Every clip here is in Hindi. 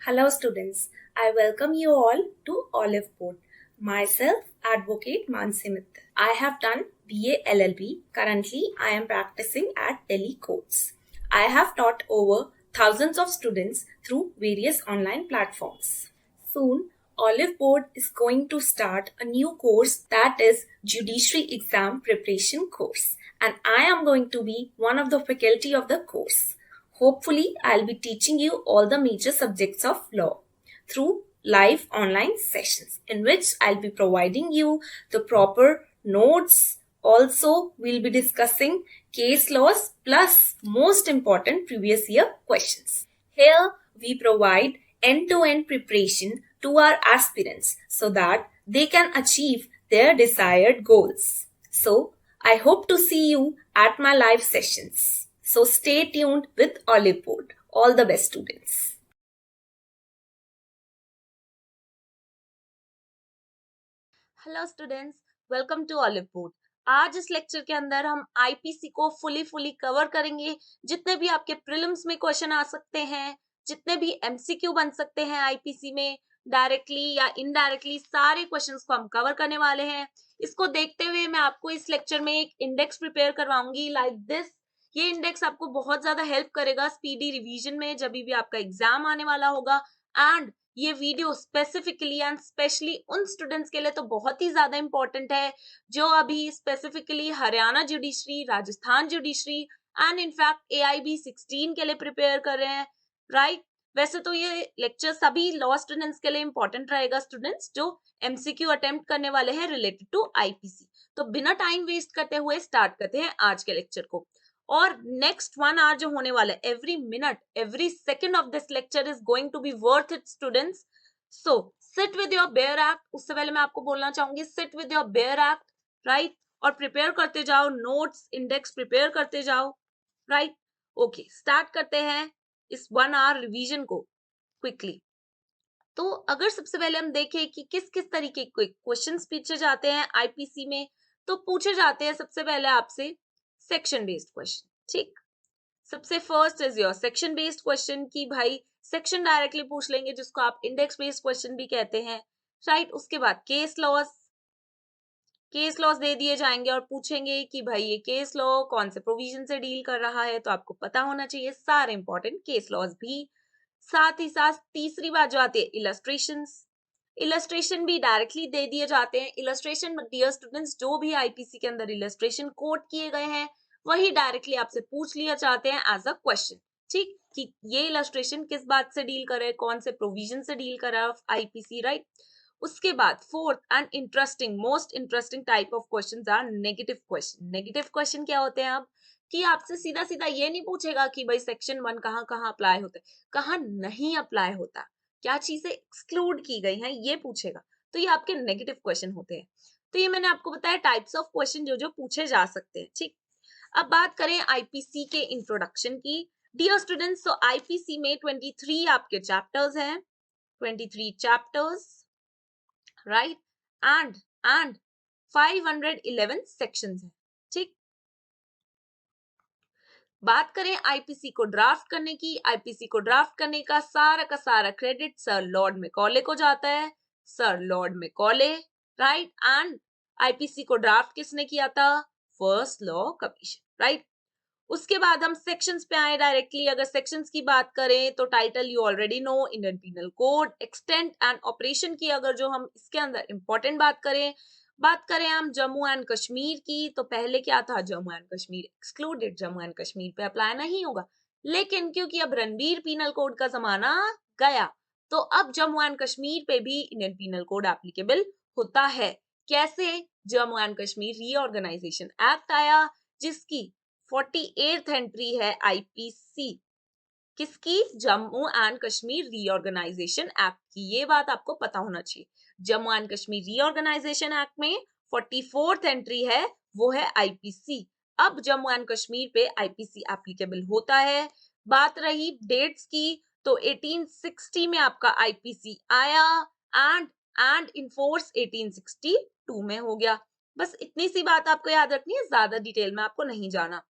Hello, students. I welcome you all to Olive Board. Myself, Advocate Mansi Mittal. I have done BA LLB. Currently, I am practicing at Delhi Courts. I have taught over thousands of students through various online platforms. Soon, Olive Board is going to start a new course that is Judiciary Exam Preparation course, and I am going to be one of the faculty of the course. Hopefully, I'll be teaching you all the major subjects of law through live online sessions in which I'll be providing you the proper notes. Also, we'll be discussing case laws plus most important previous year questions. Here, we provide end to end preparation to our aspirants so that they can achieve their desired goals. So, I hope to see you at my live sessions. So, stay tuned with Olive Board. All the best, students. Hello students, welcome to Oliveboard. आज इस लेक्चर के अंदर हम आईपीसी को फुली कवर करेंगे। जितने भी आपके प्रीलिम्स में क्वेश्चन आ सकते हैं, जितने भी एमसीक्यू बन सकते हैं आईपीसी में, डायरेक्टली या इनडायरेक्टली, सारे क्वेश्चंस को हम कवर करने वाले हैं। इसको देखते हुए मैं आपको इस लेक्चर में एक इंडेक्स प्रिपेयर करवाऊंगी लाइक दिस। ये इंडेक्स आपको बहुत ज्यादा हेल्प करेगा स्पीडी रिवीजन में जब भी आपका एग्जाम आने वाला होगा। एंड ये वीडियो स्पेसिफिकली एंड स्पेशली उन स्टूडेंट्स के लिए तो बहुत ही ज्यादा इंपॉर्टेंट है जो अभी specifically Haryana judiciary, Rajasthan judiciary and in fact AIB 16 के लिए प्रिपेयर कर रहे हैं, राइट। वैसे तो ये लेक्चर सभी लॉ स्टूडेंट्स के लिए इंपॉर्टेंट रहेगा, स्टूडेंट्स जो MCQ अटेम्प्ट करने वाले हैं रिलेटेड टू आईपीसी। तो बिना टाइम वेस्ट करते हुए स्टार्ट करते हैं आज के लेक्चर को। और नेक्स्ट 1 आवर जो होने वाला है, every minute every second of this lecture is going to be worth it students. So sit with your bare act. उससे पहले मैं आपको बोलना चाहूंगी, sit with your bare act, right, और प्रिपेयर करते जाओ, नोट्स इंडेक्स प्रिपेयर करते जाओ, राइट। ओके, स्टार्ट करते हैं इस 1 आवर रिवीजन को क्विकली। तो अगर सबसे पहले हम देखें कि किस किस तरीके के क्वेश्चंस पूछे जाते हैं आईपीसी में, तो पूछे जाते हैं सबसे पहले आपसे सेक्शन बेस्ड क्वेश्चन, ठीक। सबसे first is your section based question की भाई सेक्शन डायरेक्टली पूछ लेंगे जिसको आप इंडेक्स बेस्ड क्वेश्चन भी कहते हैं, राइट। उसके बाद केस लॉस दे दिए जाएंगे और पूछेंगे कि भाई ये केस लॉ कौन से प्रोविजन से डील कर रहा है, तो आपको पता होना चाहिए सारे इंपॉर्टेंट केस लॉस भी। साथ ही साथ तीसरी बात जो आती है इलस्ट्रेशन भी डायरेक्टली दे दिए जाते हैं। इलस्ट्रेशन डियर स्टूडेंट्स, जो भी आईपीसी के अंदर इलस्ट्रेशन कोट किए गए हैं वही डायरेक्टली आपसे पूछ लिया चाहते हैं एज अ क्वेश्चन, ठीक, कि ये इलस्ट्रेशन किस बात से डील कर रहे हैं, कौन से प्रोविजन से डील कर रहा है आईपीसी, राइट। उसके बाद fourth and interesting, most interesting type of questions are negative question. Negative question क्या होते हैं अब, कि आपसे सीधा सीधा ये नहीं पूछेगा कि भाई सेक्शन 1 कहाँ कहाँ अप्लाई होता है, कहाँ नहीं अप्लाई होता, क्या चीजें एक्सक्लूड की गई हैं, ये पूछेगा। तो ये आपके नेगेटिव क्वेश्चन होते हैं। तो ये मैंने आपको बताया टाइप्स ऑफ क्वेश्चन जो जो पूछे जा सकते हैं, ठीक। अब बात करें आईपीसी के इंट्रोडक्शन की, डियर स्टूडेंट्स। तो आईपीसी में 23 आपके चैप्टर्स हैं, 23 चैप्टर्स, राइट, एंड 511 सेक्शंस हैं, ठीक। बात करें आईपीसी को ड्राफ्ट करने की, आईपीसी को ड्राफ्ट करने का सारा क्रेडिट सर लॉर्ड मैकॉले को जाता है, sir Lord Macaulay, right. And IPC को ड्राफ्ट किसने किया था, फर्स्ट लॉ कमीशन, राइट। उसके बाद हम सेक्शंस पे आए डायरेक्टली। अगर सेक्शंस की बात करें तो title you already know, Indian penal code, extent and operation की अगर जो हम इसके अंदर इंपॉर्टेंट बात करें हम जम्मू एंड कश्मीर की, तो पहले क्या था, Jammu and Kashmir excluded, Jammu and Kashmir पे अप्लाई नहीं होगा। लेकिन क्योंकि अब रणबीर पीनल कोड का जमाना गया, तो अब जम्मू एंड कश्मीर पे भी इंडियन पीनल कोड एप्लीकेबल होता है। कैसे, Jammu and Kashmir reorganisation act आया जिसकी 48th एंट्री है आईपीसी, किसकी, Jammu and Kashmir reorganisation act की। ये बात आपको पता होना चाहिए। Jammu and Kashmir reorganisation act में 44th एंट्री है, वो है आईपीसी। अब जम्मू एंड कश्मीर पे आईपीसी एप्लीकेबल होता है। बात रही डेट्स की, तो 1860 में आपका आईपीसी आया एंड इन फोर्स 1862 में हो गया। बस इतनी सी बात आपको याद रखनी है, ज्यादा डिटेल में आपको नहीं जाना।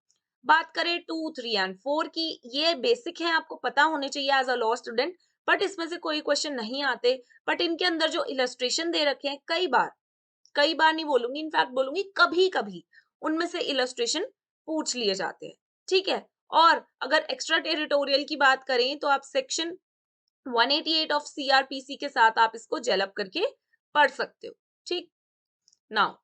बात करें 2, 3 एंड 4 की, ये बेसिक है, आपको पता होने चाहिए as a law student. But इसमें से कोई क्वेश्चन नहीं आते, बट इनके अंदर जो इलस्ट्रेशन दे रखे हैं कई बार नहीं बोलूंगी, इनफैक्ट बोलूंगी कभी कभी उनमें से इलस्ट्रेशन पूछ लिए जाते हैं, ठीक है। और अगर एक्स्ट्रा टेरिटोरियल की बात करें तो आप सेक्शन 188 ऑफ सीआरपीसी के साथ आप इसको जेलअप करके पढ़ सकते हो, ठीक। Now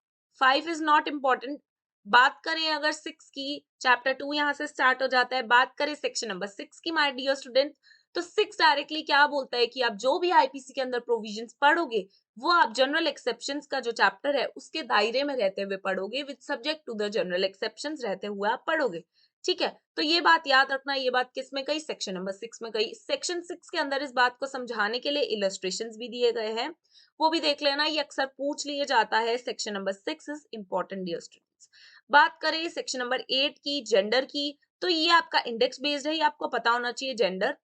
5 is not important. बात करें अगर 6 की, चैप्टर 2 यहां से स्टार्ट हो जाता है। बात करें सेक्शन नंबर 6 की माय डियर स्टूडेंट, तो 6 डायरेक्टली क्या बोलता है कि आप जो भी आईपीसी के अंदर प्रोविजंस पढ़ोगे वो आप जनरल एक्सेप्शंस का जो चैप्टर है उसके दायरे में रहते हुए पढ़ोगे, with subject to the general exceptions रहते हुए आप पढ़ोगे, ठीक है। तो ये बात याद रखना, ये बात किस में गई, सेक्शन नंबर 6 में गई। सेक्शन 6 के अंदर इस बात को समझाने के लिए इलस्ट्रेशंस भी दिए गए हैं, वो भी देख लेना, ये अक्सर पूछ लिया जाता है। Section number 6 is important dear students. बात करें सेक्शन नंबर 8 की, जेंडर की, तो ये आपका इंडेक्स बेस्ड है, ये आपको पता होना चाहिए जेंडर,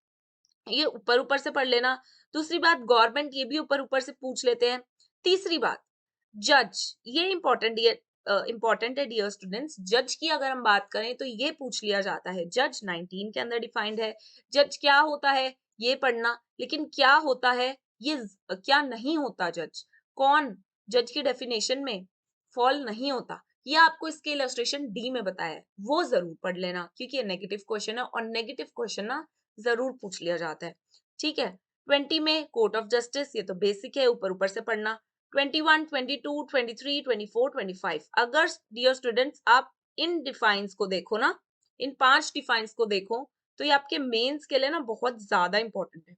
ये ऊपर ऊपर से पढ़ लेना। दूसरी बात गवर्नमेंट, ये भी ऊपर ऊपर से पूछ लेते हैं। तीसरी बात जज, ये इंपॉर्टेंट है डियर स्टूडेंट्स। जज की अगर हम बात करें तो ये पूछ लिया जाता है, जज 19 के अंदर डिफाइंड है। जज क्या होता है ये पढ़ना, लेकिन क्या होता है ये क्या नहीं होता, जज कौन जज की डेफिनेशन में फॉल नहीं होता, ये आपको इसके इलस्ट्रेशन डी में बताया है, वो जरूर पढ़ लेना क्योंकि ये नेगेटिव क्वेश्चन है और नेगेटिव क्वेश्चन ना जरूर पूछ लिया जाता है, ठीक है। 20 में कोर्ट ऑफ जस्टिस, ये तो बेसिक है, ऊपर ऊपर से पढ़ना। 21, 22, 23, 24, 25, अगर डियर स्टूडेंट्स आप इन डिफाइंस को देखो ना, इन 5 डिफाइंस को देखो, तो ये आपके मेंस के लिए ना बहुत ज्यादा इंपॉर्टेंट है।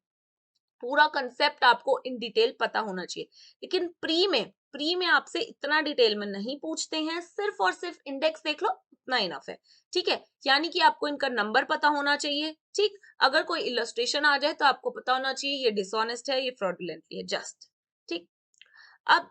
पूरा कंसेप्ट आपको इन डिटेल पता होना चाहिए, लेकिन प्री में आपसे इतना डिटेल में नहीं पूछते हैं, सिर्फ और सिर्फ इंडेक्स देख लो उतना इनफ है, ठीक है। यानी कि आपको इनका नंबर पता होना चाहिए, ठीक। अगर कोई इलस्ट्रेशन आ जाए तो आपको पता होना चाहिए ये डिसऑनेस्ट है, ये फ्रॉडुलेंटली है, जस्ट, ठीक। अब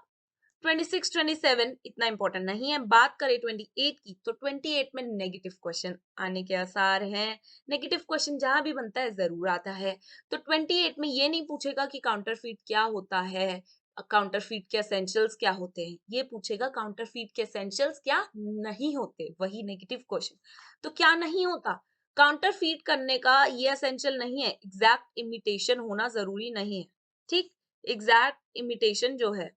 26, 27 इतना इंपॉर्टेंट नहीं है। बात करें 28 की, तो 28 में नेगेटिव क्वेश्चन आने के आसार हैं। नेगेटिव क्वेश्चन जहां भी बनता है जरूर आता है। तो 28 में ये नहीं पूछेगा कि काउंटरफीट क्या होता है, काउंटरफीट के एसेंशियल्स क्या होते हैं, ये पूछेगा काउंटरफीट के एसेंशियल्स क्या नहीं होते, वही नेगेटिव क्वेश्चन। तो क्या नहीं होता, काउंटरफीट करने का ये एसेंशियल नहीं है, एग्जैक्ट इमिटेशन होना जरूरी नहीं है, ठीक। एग्जैक्ट इमिटेशन जो है,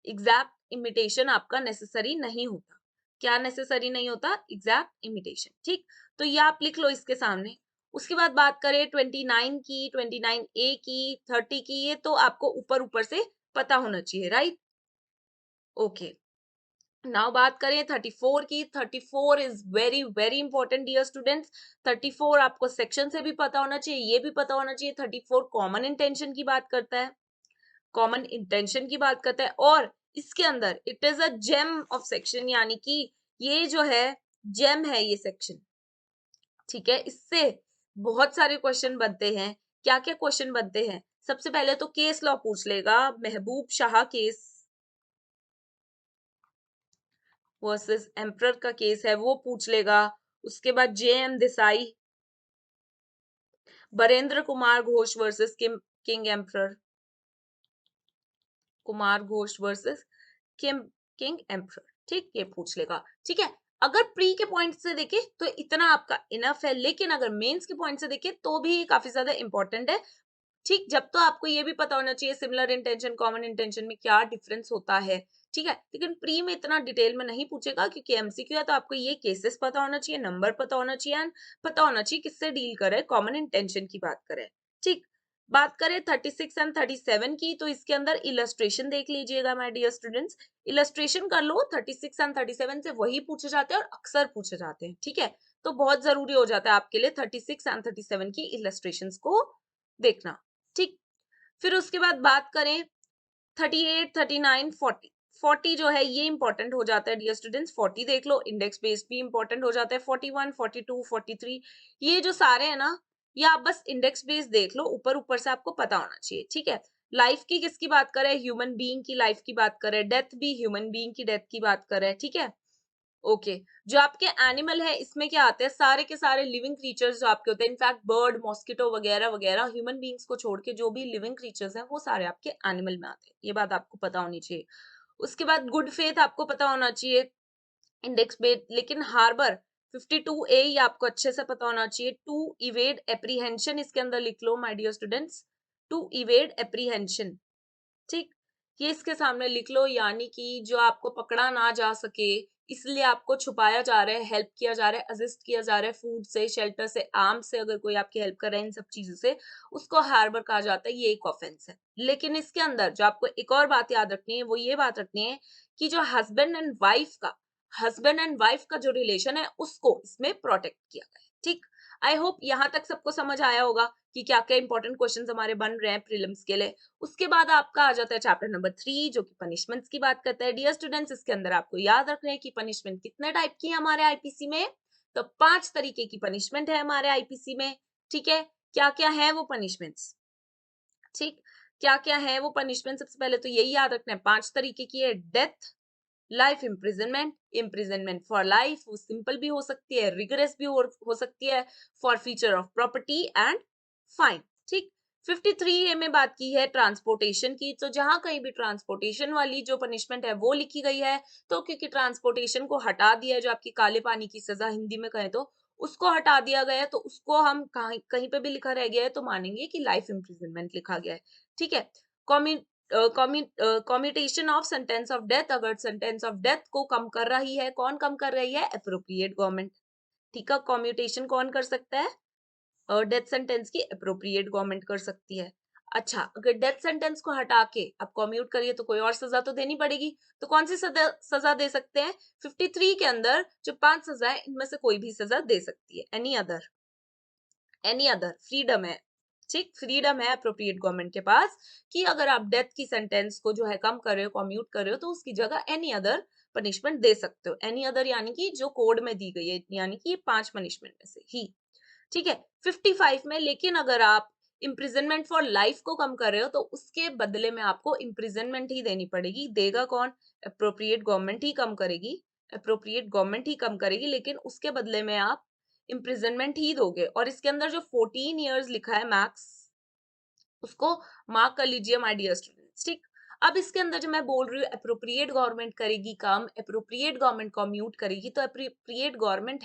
एग्जैक्ट इमिटेशन आपका नेसेसरी नहीं होता। क्या नेसेसरी नहीं होता, एग्जैक्ट इमिटेशन, ठीक। तो ये आप लिख लो इसके सामने। उसके बाद बात करें 29 की, 29 ए की, 30 की, ये तो आपको ऊपर ऊपर से पता होना चाहिए, राइट, ओके। नाउ बात करें 34 की, 34 is very very important dear students. 34 आपको सेक्शन से भी पता होना चाहिए, ये भी पता होना चाहिए। 34 कॉमन इंटेंशन की बात करता है, कॉमन इंटेंशन की बात करता है, और इसके अंदर it is a gem of section, यानी कि ये जो है जेम है ये सेक्शन, ठीक है। इससे बहुत सारे क्वेश्चन बनते हैं। क्या क्या क्वेश्चन बनते हैं, सबसे पहले तो केस लॉ पूछ लेगा, महबूब शाह केस वर्सेस एम्परर का केस है वो पूछ लेगा। उसके बाद J.M.. Desai, Barendra Kumar Ghosh versus king emperor, Kumar Ghosh versus king emperor, ठीक, ये पूछ लेगा, ठीक है। अगर प्री के पॉइंट से देखे तो इतना आपका इनफ है, लेकिन अगर मेंस के पॉइंट से देखे तो भी काफी ज्यादा इंपॉर्टेंट है, ठीक। जब तो आपको ये भी पता होना चाहिए सिमिलर इंटेंशन कॉमन इंटेंशन में क्या डिफरेंस होता है, ठीक है। लेकिन प्री में इतना डिटेल में नहीं पूछेगा क्योंकि एमसीक्यू है, तो आपको ये केसेस पता होना चाहिए, नंबर पता होना चाहिए, एंड पता होना चाहिए किससे डील करे, कॉमन इंटेंशन की बात करें, ठीक। बात करें 36 एंड 37 की, तो इसके अंदर इलस्ट्रेशन देख लीजिएगा माय डियर स्टूडेंट्स, इलस्ट्रेशन कर लो। 36 एंड 37 से वही पूछे जाते हैं और अक्सर पूछे जाते हैं, ठीक है। तो बहुत जरूरी हो जाता है आपके लिए 36 एंड 37 की इलस्ट्रेशंस को देखना, ठीक। फिर उसके बाद बात करें 38, 39, 40, 40 जो है ये इंपॉर्टेंट हो जाता है डियर स्टूडेंट्स, 40 देख लो, इंडेक्स बेस्ड भी इंपॉर्टेंट हो जाता है। 41, 42, 43, ये जो सारे है ना, ये आप बस इंडेक्स बेस्ड देख लो, ऊपर ऊपर से आपको पता होना चाहिए, ठीक है। लाइफ की किसकी बात करें, ह्यूमन बीइंग की लाइफ की बात करें, डेथ भी ह्यूमन बीइंग की डेथ की बात करें, ठीक है, ओके। जो आपके एनिमल है इसमें क्या आते हैं, सारे के सारे लिविंग क्रीचर्स जो आपके होते हैं, इनफैक्ट बर्ड, मॉस्किटो वगैरह वगैरह, ह्यूमन बीइंग्स को छोड़ के जो भी लिविंग क्रीचर्स हैं वो सारे आपके एनिमल में आते हैं, ये बात आपको पता होनी चाहिए। उसके बाद गुड फेथ आपको पता होना चाहिए, इंडेक्स बेस्ड, लेकिन हार्बर 52A ये आपको अच्छे से पता होना चाहिए। टू इवेड एप्रीहेंशन इसके अंदर लिख लो my dear students, to evade apprehension, ठीक, ये इसके सामने लिख लो, यानी कि जो आपको पकड़ा ना जा सके इसलिए आपको छुपाया जा रहा है, हेल्प किया जा रहा है, असिस्ट किया जा रहा है, फूड से, शेल्टर से, आर्म से, अगर कोई आपकी हेल्प कर रहा है इन सब चीजों से, उसको हार्बर कहा जाता है, ये एक ऑफेंस है। लेकिन इसके अंदर जो आपको एक और बात याद रखनी है वो ये बात रखनी है कि जो हस्बैंड एंड वाइफ का जो रिलेशन है उसको इसमें प्रोटेक्ट किया गया है, ठीक। आई होप यहाँ तक सबको समझ आया होगा कि क्या क्या इंपॉर्टेंट क्वेश्चंस हमारे बन रहे हैं प्रीलिम्स के लिए। उसके बाद आपका आ जाता है चैप्टर नंबर 3 जो कि पनिशमेंट्स की बात करता है। डियर स्टूडेंट्स, इसके अंदर आपको याद रखना है कि पनिशमेंट कितने टाइप की है हमारे आईपीसी में, तो 5 तरीके की पनिशमेंट है हमारे आईपीसी में, ठीक है। क्या क्या है वो पनिशमेंट्स, ठीक, क्या क्या है वो पनिशमेंट, सबसे पहले तो यही याद रखना है 5 तरीके की है। Death, life imprisonment, imprisonment for life, वो सिंपल भी हो सकती है, रिगरस भी हो सकती है, for feature of property and fine, ठीक। 53A में बात की है ट्रांसपोर्टेशन की, तो जहां कहीं भी ट्रांसपोर्टेशन वाली जो पनिशमेंट है वो लिखी गई है, तो क्योंकि ट्रांसपोर्टेशन को हटा दिया है, जो आपकी काले पानी की सजा हिंदी में कहें तो उसको हटा दिया गया है, तो उसको हम कहीं कहीं पे भी लिखा रह गया है तो मानेंगे कि लाइफ इम्प्रिजनमेंट लिखा गया है, ठीक है। Commutation of sentence of death, अगर सेंटेंस ऑफ डेथ को कम कर रही है, कौन कम कर रही है, अप्रोप्रिएट गवर्नमेंट, ठीक है। कॉम्यूटेशन कौन कर सकता है, डेथ सेंटेंस की अप्रोप्रिएट गवर्नमेंट कर सकती है। अच्छा, अगर डेथ सेंटेंस को हटा के अब कॉम्यूट करिए तो कोई और सजा तो देनी पड़ेगी, तो कौन सी सजा दे सकते हैं, 53 के अंदर जो 5 सजा है इनमें से कोई भी सजा दे सकती है, एनी अदर फ्रीडम है, ठीक, फ्रीडम है अप्रोप्रिएट गवर्नमेंट के पास कि अगर आप डेथ की सेंटेंस को जो है कम कर रहे हो, कम्यूट कर रहे हो, तो उसकी जगह एनी अदर पनिशमेंट दे सकते हो। एनी अदर यानी कि जो कोड में दी गई है, यानी कि 5 पनिशमेंट में से ही, ठीक है। 55 में लेकिन अगर आप इम्प्रिजनमेंट फॉर लाइफ को कम कर रहे हो तो उसके बदले में आपको इम्प्रिजनमेंट ही देनी पड़ेगी। देगा कौन, अप्रोप्रिएट गवर्नमेंट ही कम करेगी, अप्रोप्रिएट गवर्नमेंट ही कम करेगी, लेकिन उसके बदले में आप इम्प्रिजनमेंट ही दोगे। और इसके अंदर जो 14 इयर्स लिखा है मैक्स, उसको मार्क कर लीजिए माय डियर स्टूडेंट्स, ठीक। अब इसके अंदर जो मैं बोल रही हूँ अप्रोप्रिएट गवर्नमेंट करेगी कम, अप्रोप्रिएट गवर्नमेंट कम्यूट करेगी, तो अप्रोप्रिएट गवर्नमेंट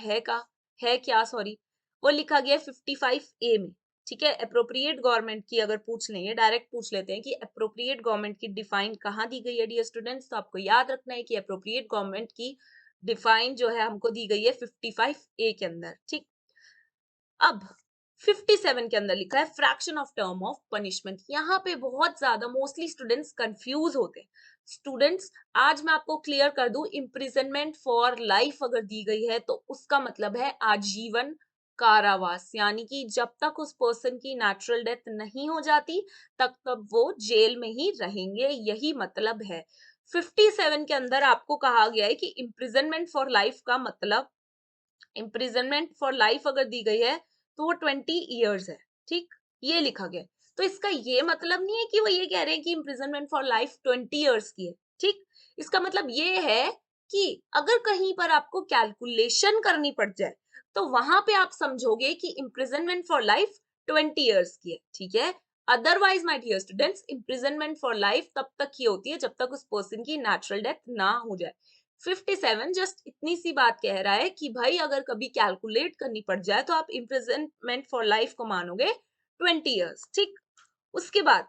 है क्या, सॉरी, वो लिखा गया 55A में, ठीक है। अप्रोप्रिएट गवर्नमेंट की अगर पूछ लेंगे, डायरेक्ट पूछ लेते हैं कि अप्रोप्रिएट गवर्नमेंट की डिफाइन कहाँ दी गई है डियर स्टूडेंट्स, तो आपको याद रखना है कि अप्रोप्रिएट गवर्नमेंट की डिफाइन जो है हमको दी गई है 55A के अंदर, ठीक। अब 57 के अंदर लिखा है fraction of term of punishment. यहाँ पे बहुत ज्यादा मोस्टली स्टूडेंट्स कंफ्यूज होते हैं। स्टूडेंट्स, आज मैं आपको क्लियर कर दूं, इम्प्रिजनमेंट फॉर लाइफ अगर दी गई है तो उसका मतलब है आजीवन कारावास, यानी कि जब तक उस पर्सन की नेचुरल डेथ नहीं हो जाती तब तक वो जेल में ही रहेंगे, यही मतलब है। 57 के अंदर आपको कहा गया है कि इम्प्रिजनमेंट फॉर लाइफ का मतलब, इम्प्रिजनमेंट फॉर लाइफ अगर दी गई है तो वो 20 ईयर्स है, ठीक, ये लिखा गया। तो इसका ये मतलब नहीं है कि वो ये कह रहे हैं कि इम्प्रिजनमेंट फॉर लाइफ 20 ईयर्स की है, ठीक। इसका मतलब ये है कि अगर कहीं पर आपको कैलकुलेशन करनी पड़ जाए तो वहां पे आप समझोगे कि इम्प्रिजनमेंट फॉर लाइफ 20 ईयर्स की है, ठीक है। Otherwise my dear students, imprisonment for life तब तक ही होती है जब तक उस पर्सन की नेचुरल डेथ ना हो जाए। 57 जस्ट इतनी सी बात कह रहा है कि भाई अगर कभी कैलकुलेट करनी पड़ जाए तो आप इम्प्रिजनमेंट फॉर लाइफ को मानोगे 20 ईयर्स, ठीक। उसके बाद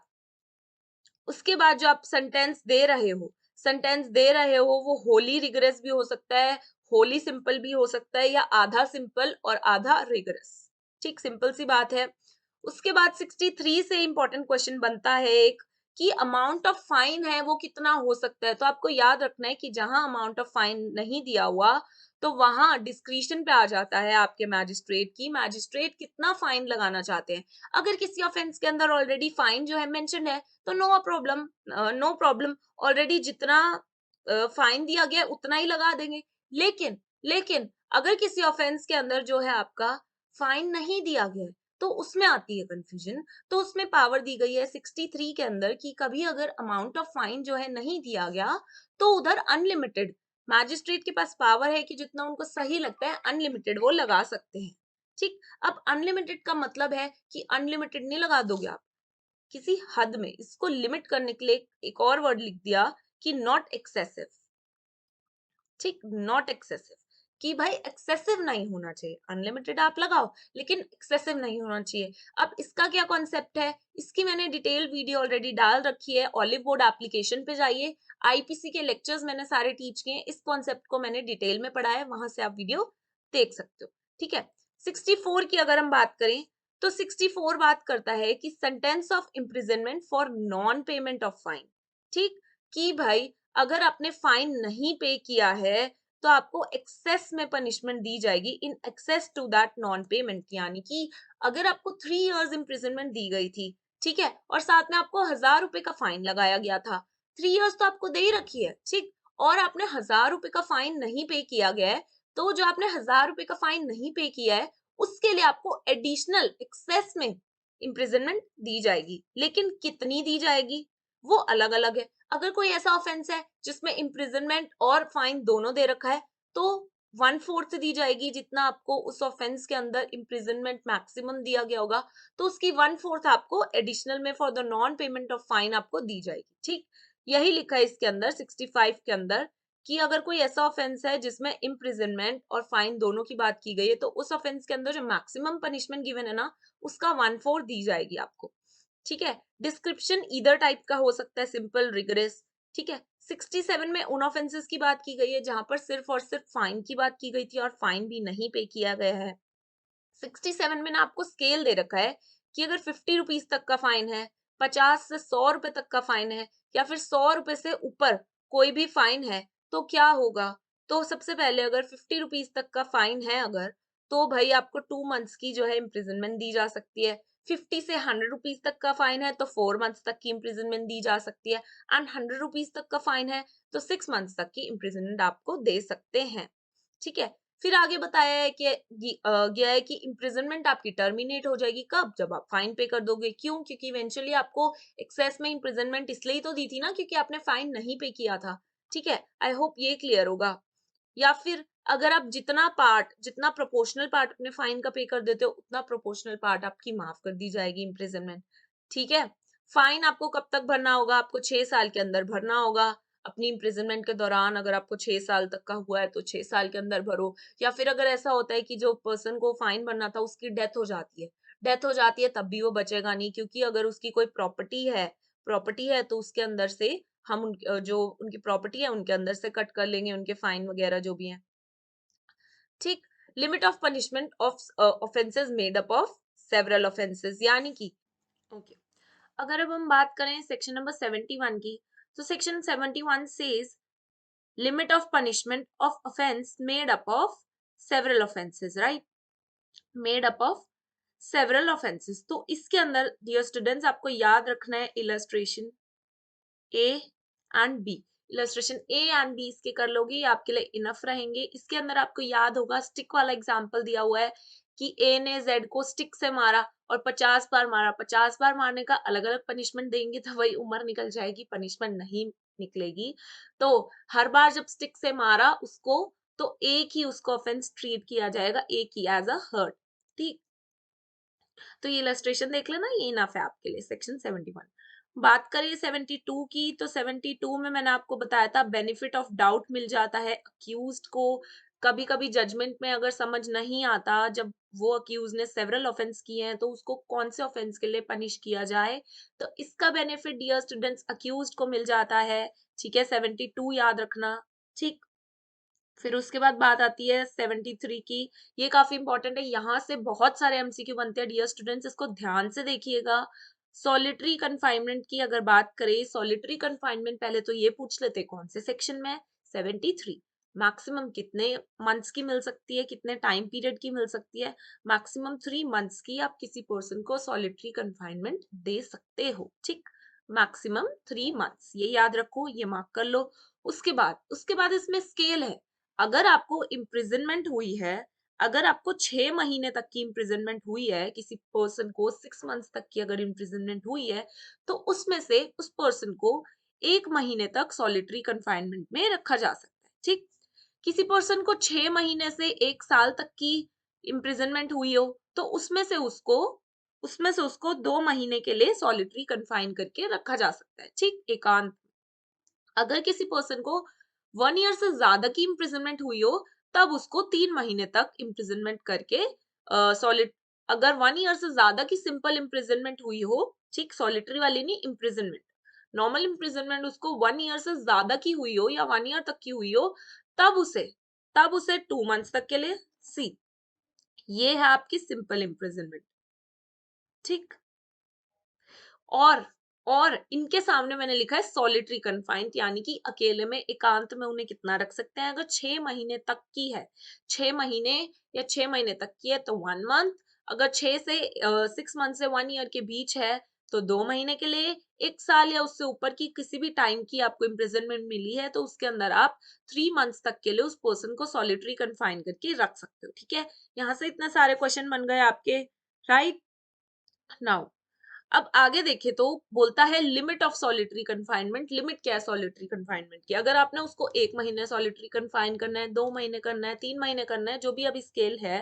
उसके बाद जो आप सेंटेंस दे रहे हो वो होली रिगरस भी हो सकता है, होली सिंपल भी हो सकता है, या आधा सिंपल और आधा रिगरस, ठीक, सिंपल सी बात है। उसके बाद 63 से इंपॉर्टेंट क्वेश्चन बनता है एक, कि अमाउंट ऑफ फाइन है वो कितना हो सकता है। तो आपको याद रखना है कि जहां अमाउंट ऑफ फाइन नहीं दिया हुआ तो वहां डिस्क्रिशन पे आ जाता है आपके मैजिस्ट्रेट की, मैजिस्ट्रेट कितना फाइन लगाना चाहते हैं। अगर किसी ऑफेंस के अंदर ऑलरेडी फाइन जो है मेंशन है तो नो प्रॉब्लम, ऑलरेडी जितना फाइन दिया गया उतना ही लगा देंगे। लेकिन लेकिन अगर किसी ऑफेंस के अंदर जो है आपका फाइन नहीं दिया गया तो उसमें आती है कंफ्यूजन। तो उसमें पावर दी गई है 63 के अंदर कि कभी अगर अमाउंट ऑफ फाइन जो है नहीं दिया गया तो उधर अनलिमिटेड, मैजिस्ट्रेट के पास पावर है कि जितना उनको सही लगता है अनलिमिटेड वो लगा सकते हैं, ठीक। अब अनलिमिटेड का मतलब है कि अनलिमिटेड नहीं लगा दोगे आप, किसी हद में, इसको लिमिट करने के लिए एक और वर्ड लिख दिया कि नॉट एक्सेसिव, ठीक, नॉट एक्सेसिव। कि भाई एक्सेसिव नहीं होना चाहिए, अनलिमिटेड आप लगाओ लेकिन एक्सेसिव नहीं होना चाहिए। अब इसका क्या कॉन्सेप्ट है, इसकी मैंने डिटेल वीडियो ऑलरेडी डाल रखी है, ऑलिव बोर्ड एप्लीकेशन पे जाइए, आईपीसी के लेक्चर्स मैंने सारे टीच किए हैं, इस कॉन्सेप्ट को मैंने डिटेल में पढ़ा है, वहां से आप वीडियो देख सकते हो। ठीक है, 64 की अगर हम बात करें तो 64 बात करता है कि sentence of imprisonment for non payment of fine. ठीक, कि भाई अगर आपने फाइन नहीं पे किया है तो आपको एक्सेस में पनिशमेंट दी जाएगी, in excess to that non payment. यानी कि अगर आपको 3 इयर्स इम्प्रिजनमेंट दी गई थी, ठीक है, और साथ में आपको 1000 रुपए का फाइन लगाया गया था, 3 इयर्स तो आपको दे ही रखी है, ठीक, और आपने 1000 रुपए का फाइन नहीं पे किया गया है, तो जो आपने 1000 रुपए का फाइन नहीं पे किया है उसके लिए आपको एडिशनल एक्सेस में इम्प्रिजनमेंट दी जाएगी। लेकिन कितनी दी जाएगी वो अलग अलग है। अगर कोई ऐसा ऑफेंस है जिसमें इम्प्रिजनमेंट और फाइन दोनों दे रखा है तो 1/4 दी जाएगी, जितना आपको उस ऑफेंस के अंदर इम्प्रिजनमेंट मैक्सिमम दिया गया होगा तो उसकी 1/4 आपको एडिशनल में for the non payment of fine आपको दी जाएगी। ठीक, यही लिखा है इसके अंदर 65 के अंदर कि अगर कोई ऐसा ऑफेंस है जिसमें इम्प्रिजनमेंट और फाइन दोनों की बात की गई है तो उस ऑफेंस के अंदर जो मैक्सिमम पनिशमेंट गिवन है ना उसका 1/4 दी जाएगी आपको। ठीक है, डिस्क्रिप्शन ईदर टाइप का हो सकता है, सिंपल, रिगरस। ठीक है, 67 में उन ऑफेंसेस की बात की गई है जहां पर सिर्फ और सिर्फ फाइन की बात की गई थी और फाइन भी नहीं पे किया गया है। 67 में ना आपको स्केल दे रखा है कि अगर 50 रुपीज तक का फाइन है, 50 से 100 रुपए तक का फाइन है, या फिर 100 रुपए से ऊपर कोई भी फाइन है तो क्या होगा। तो सबसे पहले अगर 50 रुपीज तक का फाइन है अगर, तो भाई आपको 2 मंथ्स की जो है इम्प्रिजनमेंट दी जा सकती है। 50 से 100 रुपीज तक का फाइन है तो 4 मंथ्स तक की इम्प्रिजनमेंट दी जा सकती है। एंड 100 रुपीज तक का फाइन है तो 6 मंथ्स तक की इम्प्रिजनमेंट आपको दे सकते हैं। ठीक है, फिर आगे बताया है कि गया है कि इम्प्रिजनमेंट आपकी टर्मिनेट हो जाएगी कब, जब आप फाइन पे कर दोगे। क्यों, क्योंकि इवेंचुअली आपको एक्सेस में इम्प्रिजनमेंट इसलिए ही तो दी थी ना क्योंकि आपने फाइन नहीं पे किया था। ठीक है, आई होप ये क्लियर होगा। या फिर अगर आप जितना प्रोपोर्शनल पार्ट अपने फाइन का पे कर देते हो उतना प्रोपोर्शनल पार्ट आपकी माफ कर दी जाएगी इम्प्रिजनमेंट। ठीक है, फाइन आपको कब तक भरना होगा, आपको 6 साल के अंदर भरना होगा। अपनी इम्प्रिजनमेंट के दौरान अगर आपको 6 साल तक का हुआ है तो 6 साल के अंदर भरो। या फिर अगर ऐसा होता है कि जो पर्सन को फाइन भरना था उसकी डेथ हो जाती है तब भी वो बचेगा नहीं, क्योंकि अगर उसकी कोई प्रॉपर्टी है तो उसके अंदर से हम जो उनकी प्रॉपर्टी है उनके अंदर से कट कर लेंगे उनके फाइन वगैरह जो भी है। ठीक, limit of punishment of offences made up of several offences. यानी कि ओके, अगर अब हम बात करें सेक्शन नंबर 71 की, तो section 71 says limit of punishment of offence made up of several offences, right, made up of several offences. तो इसके अंदर डियर स्टूडेंट्स आपको याद रखना है illustration A and B. Illustration A and B इसके कर लोगे, ये आपके लिए इनफ रहेंगे। इसके अंदर आपको याद होगा स्टिक वाला एग्जांपल दिया हुआ है कि ए ने जेड को स्टिक से मारा और 50 बार मारा। 50 बार मारने का अलग अलग पनिशमेंट देंगे तो वही उम्र निकल जाएगी, पनिशमेंट नहीं निकलेगी। तो हर बार जब स्टिक से मारा उसको तो एक ही उसको ऑफेंस ट्रीट किया जाएगा, एक ही एज अ हर्ट। ठीक, तो ये इलस्ट्रेशन देख लेना, ये इनफ है आपके लिए। सेक्शन 71 बात करें 72 की, तो 72 में मैंने आपको बताया था बेनिफिट ऑफ डाउट मिल जाता है अक्यूज्ड को। कभी कभी जजमेंट में अगर समझ नहीं आता, जब वो अक्यूज ने सेवरल ऑफेंस किए हैं तो उसको कौन से ऑफेंस के लिए पनिश किया जाए, तो इसका बेनिफिट डियर स्टूडेंट्स अक्यूज्ड को मिल जाता है। ठीक है, 72 याद रखना। ठीक, फिर उसके बाद बात आती है 73 की। ये काफी इंपॉर्टेंट है, यहाँ से बहुत सारे एमसीक्यू बनते हैं डियर स्टूडेंट्स, इसको ध्यान से देखिएगा। सॉलिटरी कन्फाइनमेंट की अगर बात करें, सॉलिटरी कन्फाइनमेंट पहले तो ये पूछ लेते कौन से सेक्शन में है। 73 मैक्सिमम कितने मंथ्स की मिल सकती है, कितने टाइम पीरियड की मिल सकती है। मैक्सिमम 3 मंथ्स की आप किसी पर्सन को सॉलिटरी कन्फाइनमेंट दे सकते हो। ठीक, मैक्सिमम 3 मंथ्स, ये याद रखो, ये मार्क कर लो। उसके बाद इसमें स्केल है। अगर आपको इम्प्रिजनमेंट हुई है, अगर आपको 6 महीने तक की इम्प्रिजनमेंट हुई है, किसी पर्सन को 6 मंथ्स तक की अगर इम्प्रिजनमेंट हुई है, तो उसमें से उस पर्सन को 1 महीने तक सॉलिटरी कन्फाइनमेंट में रखा जा सकता है। ठीक, किसी पर्सन को 6 महीने से 1 साल तक की इम्प्रिजनमेंट हुई हो तो उसमें से उसको 2 महीने के लिए सॉलिटरी कन्फाइन करके रखा जा सकता है। ठीक, एकांत। अगर किसी पर्सन को 1 ईयर से ज्यादा की इम्प्रिजनमेंट हुई हो तब उसको 3 महीने तक इम्प्रिजनमेंट करके सॉलिड, अगर 1 ईयर से ज्यादा की सिंपल इम्प्रिजनमेंट हुई हो, ठीक, सॉलिटरी वाली नहीं, इम्प्रिजनमेंट, नॉर्मल इम्प्रिजनमेंट उसको 1 ईयर से ज्यादा की हुई हो या 1 ईयर तक की हुई हो, तब उसे 2 मंथ्स तक के लिए, सी, ये है आपकी सिंपल इम्प्रिजनमेंट, ठीक। और और इनके सामने मैंने लिखा है सॉलिटरी कन्फाइंड, यानी कि अकेले में एकांत में उन्हें कितना रख सकते हैं, अगर 6 महीने तक की है, 6 महीने या 6 महीने तक की है तो 1 मंथ, अगर 6 मंथ से 1 ईयर के बीच है तो 2 महीने के लिए, 1 साल या उससे ऊपर की किसी भी टाइम की आपको इम्प्रिजनमेंट मिली है तो उसके अंदर आप 3 मंथ्स तक के लिए उस पर्सन को सॉलिटरी कन्फाइन करके रख सकते हो, ठीक है। यहाँ से इतने सारे क्वेश्चन बन गए आपके, राइट। नाउ अब आगे देखें तो बोलता है limit of solitary confinement. Limit क्या है सॉलिटरी कन्फाइनमेंट की, अगर आपने उसको 1 महीने सॉलिटरी कन्फाइन करना है, 2 महीने करना है, 3 महीने करना है, जो भी अभी स्केल है,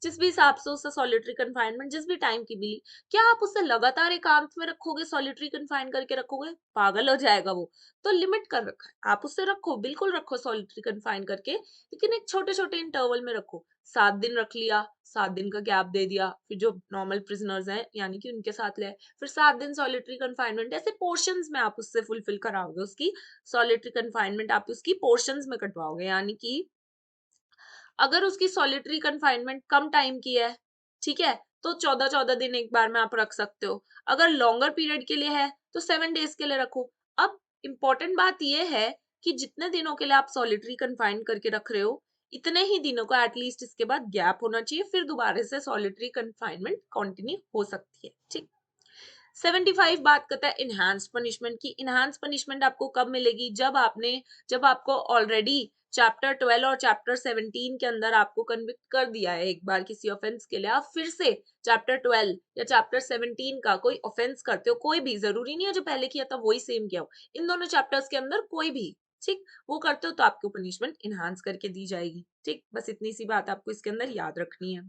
जिस भी हिसाब से उसे सॉलिटरी कन्फाइनमेंट जिस भी टाइम की मिली, क्या आप उसे लगातार एकांत में रखोगे, सॉलिटरी कन्फाइन करके रखोगे, पागल हो जाएगा वो। तो लिमिट कर रखा है, आप उसे रखो, बिल्कुल रखो सॉलिटरी कन्फाइन करके, लेकिन एक छोटे छोटे इंटरवल में रखो। 7 दिन रख लिया, 7 दिन का गैप दे दिया, फिर जो नॉर्मल प्रिजनर्स हैं यानी कि उनके साथ ले, फिर 7 दिन सॉलिटरी कन्फाइनमेंट, ऐसे पोर्शंस में आप उससे फुलफिल कराओगे, उसकी सॉलिटरी कन्फाइनमेंट आप उसकी पोर्शंस में कटवाओगे, यानी कि अगर उसकी सॉलिटरी कन्फाइनमेंट कम टाइम की है, ठीक है, तो 14-14 दिन एक बार में आप रख सकते हो। अगर लॉन्गर पीरियड के लिए है तो 7 डेज के लिए रखो। अब इंपॉर्टेंट बात यह है कि जितने दिनों के लिए आप सॉलिटरी कन्फाइन करके रख रहे हो, इतने ही दिनों का एटलीस्ट इसके बाद गैप होना चाहिए, फिर दोबारा से सॉलिटरी कन्फाइनमेंट कंटिन्यू हो सकती है, ठीक। 75 बात करता है इनहांस पनिशमेंट की। इनहांस पनिशमेंट आपको कब मिलेगी, जब आपको ऑलरेडी चैप्टर 12 और चैप्टर 17 के अंदर आपको कन्विक्ट कर दिया है एक बार किसी ऑफेंस के लिए, आप फिर से चैप्टर 12 या चैप्टर 17 का कोई ऑफेंस करते हो, कोई भी, जरूरी नहीं है जो पहले किया था वही सेम किया हो, इन दोनों चैप्टर्स के अंदर कोई भी, ठीक, वो करते हो तो आपको पनिशमेंट इनहांस करके दी जाएगी, ठीक। बस इतनी सी बात आपको इसके अंदर याद रखनी है।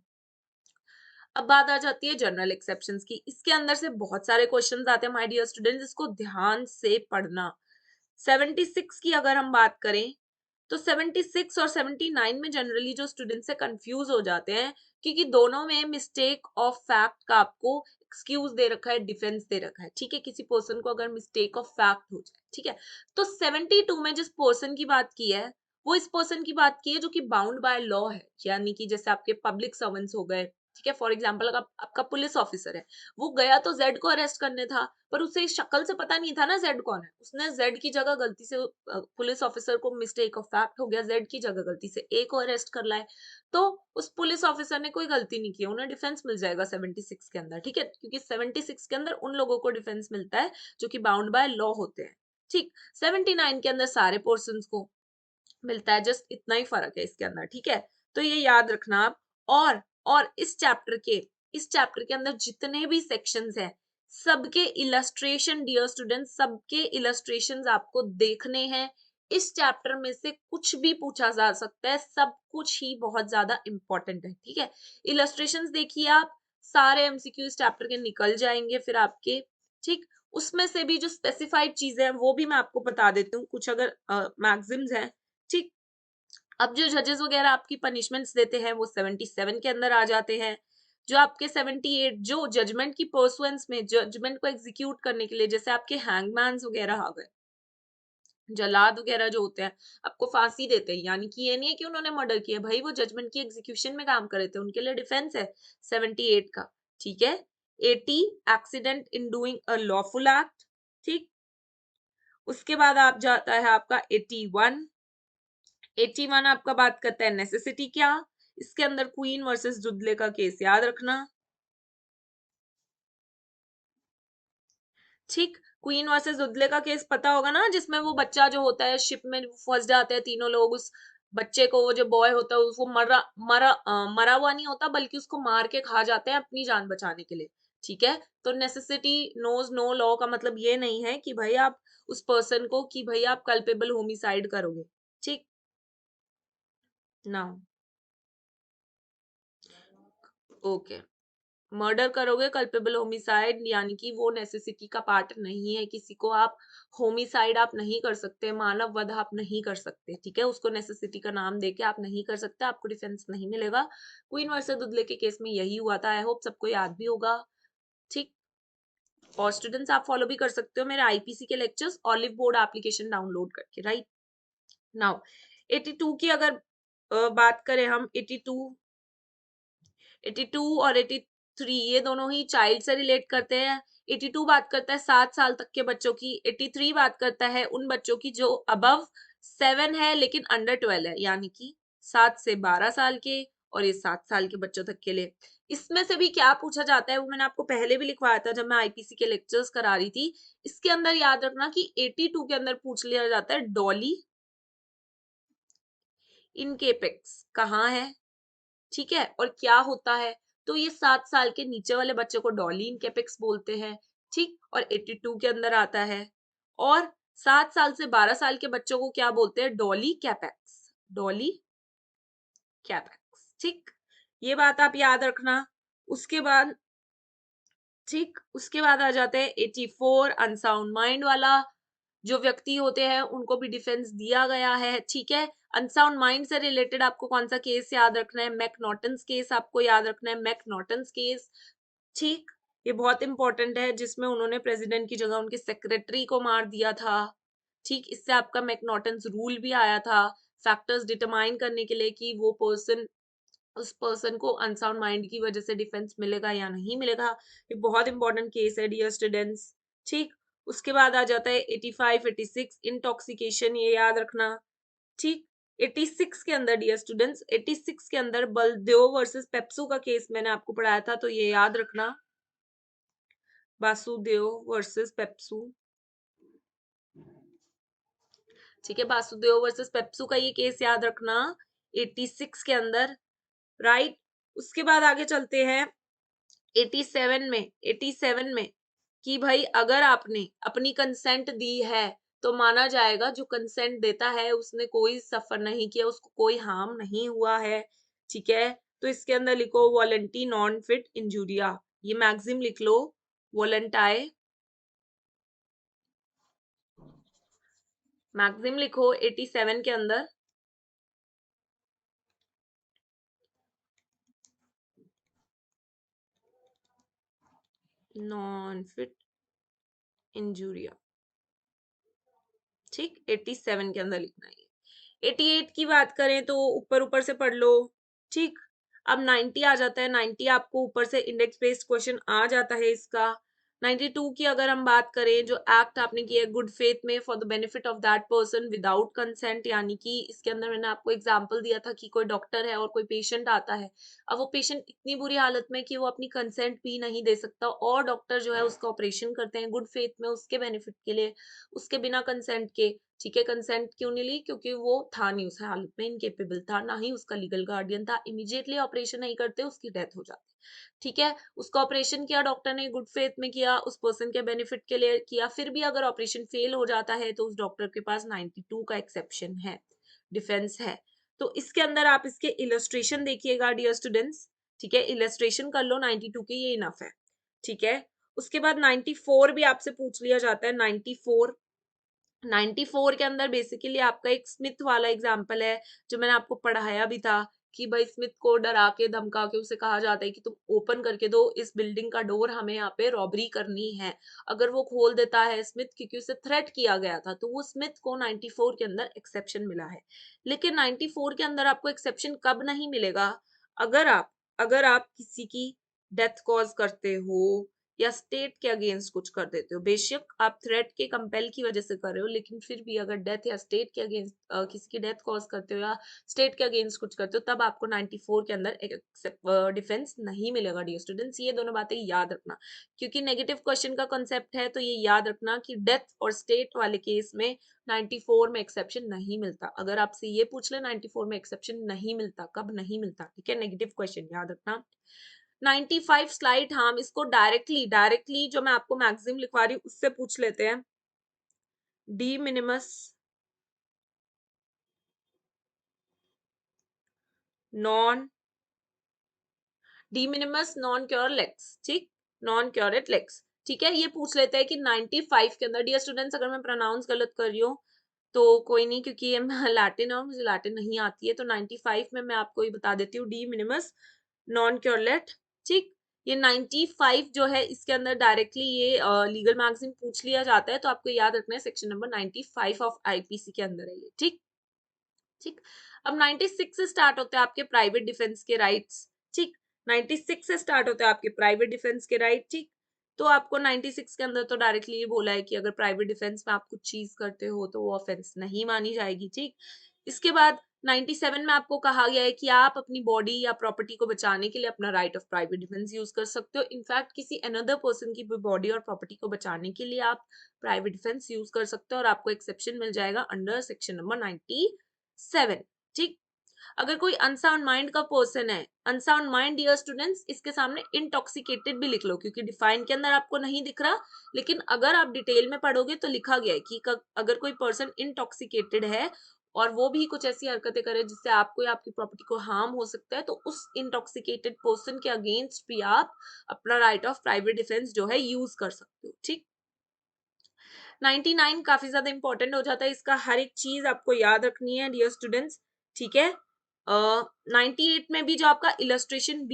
अब बात आ जाती है जनरल एक्सेप्शंस की। इसके अंदर से बहुत सारे क्वेश्चंस आते हैं माय डियर स्टूडेंट्स, इसको ध्यान से पढ़ना। 76 की अगर हम बात करें तो 76 और 79 में जनरली जो स्टूडेंट्स से कंफ्यूज हो जाते हैं, क्योंकि दोनों में मिस्टेक ऑफ फैक्ट का आपको एक्सक्यूज दे रखा है, डिफेंस दे रखा है, ठीक है, किसी पर्सन को अगर मिस्टेक ऑफ फैक्ट हो जाए, ठीक है। तो 72 में जिस पर्सन की बात की है वो इस पर्सन की बात की है जो कि बाउंड बाय लॉ है, यानी कि जैसे आपके पब्लिक सर्वेंट्स हो गए, ठीक है। फॉर एग्जाम्पल अगर आपका पुलिस ऑफिसर है, वो गया तो जेड को अरेस्ट करने था, पर उसे शक्ल से पता नहीं था ना जेड कौन है, उसने जेड की जगह गलती से पुलिस ऑफिसर को मिस्टेक ऑफ फैक्ट हो गया, जेड की जगह गलती से ए को अरेस्ट कर लाए, तो उस पुलिस ऑफिसर ने कोई गलती नहीं की, उन्हें डिफेंस मिल जाएगा 76 के अंदर, ठीक है, क्योंकि 76 के अंदर उन लोगों को डिफेंस मिलता है जो कि बाउंड बाय लॉ होते हैं, ठीक। 79 के अंदर सारे पोर्सन को मिलता है, जस्ट इतना ही फर्क है इसके अंदर, ठीक है। तो ये याद रखना आप। और इस चैप्टर के अंदर जितने भी सेक्शंस हैं, सबके इलस्ट्रेशन, डियर स्टूडेंट्स, सबके इलस्ट्रेशंस आपको देखने हैं। इस चैप्टर में से कुछ भी पूछा जा सकता है, सब कुछ ही बहुत ज्यादा इंपॉर्टेंट है, ठीक है। इलस्ट्रेशंस देखिए आप, सारे एमसीक्यू इस चैप्टर के निकल जाएंगे फिर आपके, ठीक। उसमें से भी जो स्पेसिफाइड चीजें हैं वो भी मैं आपको बता देती हूँ, कुछ अगर मैक्सिम्स हैं, ठीक। अब जो जजेस वगैरह आपकी पनिशमेंट्स देते हैं वो 77 के अंदर आ जाते हैं। जो आपके 78 जो जजमेंट की परसुएंस में, जजमेंट को एग्जीक्यूट करने के लिए, जैसे आपके हैंगमैन्स वगैरह आ गए, जलाद वगैरह जो होते हैं, आपको फांसी देते हैं, यानी कि ये नहीं है कि उन्होंने मर्डर किया भाई, वो जजमेंट की एग्जीक्यूशन में काम कर रहे थे, उनके लिए डिफेंस है 78 का, ठीक है। 80 accident in doing a lawful act, ठीक। उसके बाद आप जाता है आपका 81। 81 आपका बात करता है नेसेसिटी क्या, इसके अंदर क्वीन वर्सेस दुदले का केस याद रखना, ठीक। क्वीन वर्सेस दुदले का केस पता होगा ना, जिसमें वो बच्चा जो होता है शिप में फंस जाते हैं तीनों लोग, उस बच्चे को, वो जो बॉय होता है उसको मरा हुआ नहीं होता, बल्कि उसको मार के खा जाते हैं अपनी जान बचाने के लिए, ठीक है। तो नेसेसिटी नोज नो लॉ का मतलब ये नहीं है कि भाई आप उस पर्सन को, कि भाई आप कल्पेबल होमिसाइड करोगे, ठीक। नाउ ओके, मर्डर करोगे कल्पेबल होमिसाइड, यानी कि वो नेसेसिटी का पार्ट नहीं है, किसी को आप होमिसाइड आप नहीं कर सकते, मानव वध आप नहीं कर सकते, ठीक है, उसको नेसेसिटी का नाम देके आप नहीं कर सकते, आपको डिफेंस नहीं मिलेगा। क्वीन वर्सेस दुदले के केस में यही हुआ था, आई होप सबको याद भी होगा, ठीक। और स्टूडेंट्स आप फॉलो भी कर सकते हो मेरे आईपीसी के lectures olive board application download करके, राइट। नाउ 82 की अगर बात करें हम, 82 और 83 ये दोनों ही चाइल्ड से रिलेट करते हैं। 82 बात करता है 7 साल तक के बच्चों की, 83 बात करता है उन बच्चों की जो अबव 7 है लेकिन अंडर 12 है, यानी कि 7 से 12 साल के, और ये 7 साल के बच्चों तक के लिए। इसमें से भी क्या पूछा जाता है वो मैंने आपको पहले भी लिखवाया था जब मैं आईपीसी के लेक्चर्स करा रही थी। इसके अंदर याद रखना कि 82 के अंदर पूछ लिया जाता है डॉली इनकेपेक्स कहाँ है, ठीक है, और क्या होता है। तो ये 7 साल के नीचे वाले बच्चे को डॉली इनकेपेक्स बोलते हैं, ठीक, और 82 के अंदर आता है। और 7 साल से 12 साल के बच्चों को क्या बोलते हैं, डॉली कैपेक्स, डॉली कैपेक्स, ठीक, ये बात आप याद रखना। उसके बाद, ठीक, उसके बाद आ जाते हैं 84 अनसाउंड माइंड वाला, जो व्यक्ति होते हैं उनको भी डिफेंस दिया गया है, ठीक है। अनसाउंड माइंड से रिलेटेड आपको कौन सा केस याद रखना है, मैकनॉटन्स केस आपको याद रखना है, मैकनॉटन्स केस, ठीक, ये बहुत इंपॉर्टेंट है, जिसमें उन्होंने प्रेसिडेंट की जगह उनके सेक्रेटरी को मार दिया था, ठीक, इससे आपका मैकनॉटन्स रूल भी आया था, फैक्टर्स डिटरमाइन करने के लिए कि वो पर्सन, उस पर्सन को अनसाउंड माइंड की वजह से डिफेंस मिलेगा या नहीं मिलेगा। ये बहुत इंपॉर्टेंट केस है डियर स्टूडेंट्स, ठीक। उसके बाद आ जाता है 85 86 इंटॉक्सिकेशन, ये याद रखना, ठीक। 86 के अंदर डियर स्टूडेंट्स, 86 के अंदर बलदेव वर्सेस पेप्सू का केस मैंने आपको पढ़ाया था, तो ये याद रखना, वासुदेव वर्सेस पेप्सू, ठीक है, वासुदेव वर्सेस पेप्सू का ये केस याद रखना 86 के अंदर, राइट। उसके बाद आगे चलते हैं 87 में, 87 में कि भाई अगर आपने अपनी कंसेंट दी है तो माना जाएगा जो कंसेंट देता है उसने कोई सफर नहीं किया, उसको कोई हार्म नहीं हुआ है, ठीक है। तो इसके अंदर लिखो वॉलंटी नॉन फिट इंजूरिया, ये मैक्सिम लिख लो, वॉलंटाई मैक्सिम लिखो 87 के अंदर, नॉन फिट इंजूरिया, ठीक, 87 के अंदर लिखना है। 88 की बात करें तो ऊपर ऊपर से पढ़ लो, ठीक। अब 90 आ जाता है, 90 आपको ऊपर से इंडेक्स बेस्ड क्वेश्चन आ जाता है इसका। 92 की अगर हम बात करें, जो एक्ट आपने किया गुड फेथ में for the benefit of that person without consent, यानी कि इसके अंदर मैंने आपको एग्जांपल दिया था कि कोई डॉक्टर है और कोई पेशेंट आता है, अब वो पेशेंट इतनी बुरी हालत में कि वो अपनी कंसेंट भी नहीं दे सकता और डॉक्टर जो है उसका ऑपरेशन करते हैं गुड फेथ में उसके बेनिफिट के लिए, उसके बिना कंसेंट के, ठीक है। कंसेंट क्यों नहीं ली, क्योंकि वो था नहीं उस हालत में, इनकेपेबल था, ना ही उसका लीगल गार्डियन था, इमीडिएटली ऑपरेशन नहीं करते उसकी डेथ हो जाती, ठीक है। उसका ऑपरेशन किया डॉक्टर ने, गुड फेथ में किया, उस पर्सन के बेनिफिट के लिए किया, फिर भी अगर ऑपरेशन फेल हो जाता है तो उस डॉक्टर के पास 92 का एक्सेप्शन है, डिफेंस है। तो इसके अंदर आप इसके इलस्ट्रेशन देखिएगा डियर स्टूडेंट्स, ठीक है, इलस्ट्रेशन कर लो 92 के, ये इनफ है, ठीक है। उसके बाद 94 भी आपसे पूछ लिया जाता है, 94, 94 के अंदर बेसिकली आपका एक स्मिथ वाला एग्जाम्पल है जो मैंने आपको पढ़ाया भी था कि भाई स्मिथ को डरा के धमका के उसे कहा जाता है कि तुम ओपन करके दो इस बिल्डिंग का डोर, हमें यहाँ पे रॉबरी करनी है। अगर वो खोल देता है स्मिथ, क्योंकि उसे थ्रेट किया गया था, तो वो स्मिथ को 94 के अंदर एक्सेप्शन मिला है। लेकिन 94 के अंदर आपको एक्सेप्शन कब नहीं मिलेगा, अगर आप किसी की डेथ कॉज करते हो या स्टेट के अगेंस्ट कुछ कर देते हो, बेशक आप थ्रेट के कंपेल की वजह से कर रहे हो, लेकिन फिर भी अगर डेथ या स्टेट के अगेंस्ट किसी की डेथ कॉज करते हो या स्टेट के अगेंस्ट कुछ करते हो, तब आपको 94 के अंदर डिफेंस नहीं मिलेगा डियर स्टूडेंट्स। ये दोनों बातें याद रखना, क्योंकि नेगेटिव क्वेश्चन का कॉन्सेप्ट है, तो ये याद रखना कि डेथ और स्टेट वाले केस में 94 में एक्सेप्शन नहीं मिलता। अगर आपसे ये पूछ ले 94 में एक्सेप्शन नहीं मिलता, कब नहीं मिलता, ठीक है, नेगेटिव क्वेश्चन याद रखना। 95 स्लाइट हार्म, इसको डायरेक्टली जो मैं आपको मैक्सिम लिखवा रही हूँ उससे पूछ लेते हैं, de minimis non de minimis non curat lex, ठीक, नॉन क्योरेट लेक्स, ठीक है। ये पूछ लेते हैं कि 95 के अंदर, डियर स्टूडेंट्स अगर मैं प्रोनाउंस गलत कर रही हूँ तो कोई नहीं, क्योंकि ये लैटिन है और मुझे लैटिन नहीं आती है, तो 95 में मैं आपको ये बता देती हूँ, डी मिनिमस नॉन क्योरलेट, ठीक। ये 95 जो है इसके अंदर डायरेक्टली ये लीगल मैगजीन पूछ लिया जाता है, तो आपको याद रखना है सेक्शन नंबर 95 ऑफ आईपीसी के अंदर है ये, ठीक ठीक। अब 96 से स्टार्ट होते हैं आपके प्राइवेट डिफेंस के राइट्स, ठीक, 96 से स्टार्ट होते हैं आपके प्राइवेट डिफेंस के राइट, ठीक। तो आपको 96 के अंदर तो डायरेक्टली ये बोला है कि अगर प्राइवेट डिफेंस में आप कुछ चीज करते हो तो वो ऑफेंस नहीं मानी जाएगी, ठीक। इसके बाद 97 में आपको कहा गया है कि आप अपनी बॉडी या प्रॉपर्टी को बचाने के लिए अपना right of private defence use कर सकते हो। इनफैक्ट किसी अनदर पर्सन की बॉडी और प्रॉपर्टी को बचाने के लिए आप प्राइवेट डिफेंस यूज कर सकते हो, और आपको एक्सेप्शन मिल जाएगा अंडर सेक्शन नंबर 97, ठीक। अगर कोई अनसाउंड माइंड का पर्सन है, अनसाउंड माइंड डियर स्टूडेंट्स, इसके सामने इंटॉक्सिकेटेड भी लिख लो, क्योंकि डिफाइन के अंदर आपको नहीं दिख रहा, लेकिन अगर आप डिटेल में पढ़ोगे तो लिखा गया है कि अगर कोई पर्सन इंटॉक्सिकेटेड है और वो भी कुछ ऐसी हरकतें करे जिससे आपको या आपकी प्रॉपर्टी को हार्म हो सकता है, तो उस इंटॉक्सिकेटेड पर्सन के अगेंस्ट भी आप अपना राइट ऑफ प्राइवेट डिफेंस जो है यूज कर सकते हो, ठीक। 99 काफी ज्यादा इंपॉर्टेंट हो जाता है, इसका हर एक चीज आपको याद रखनी है डियर स्टूडेंट्स, ठीक है। 98 में भी जो आपका इलस्ट्रेशन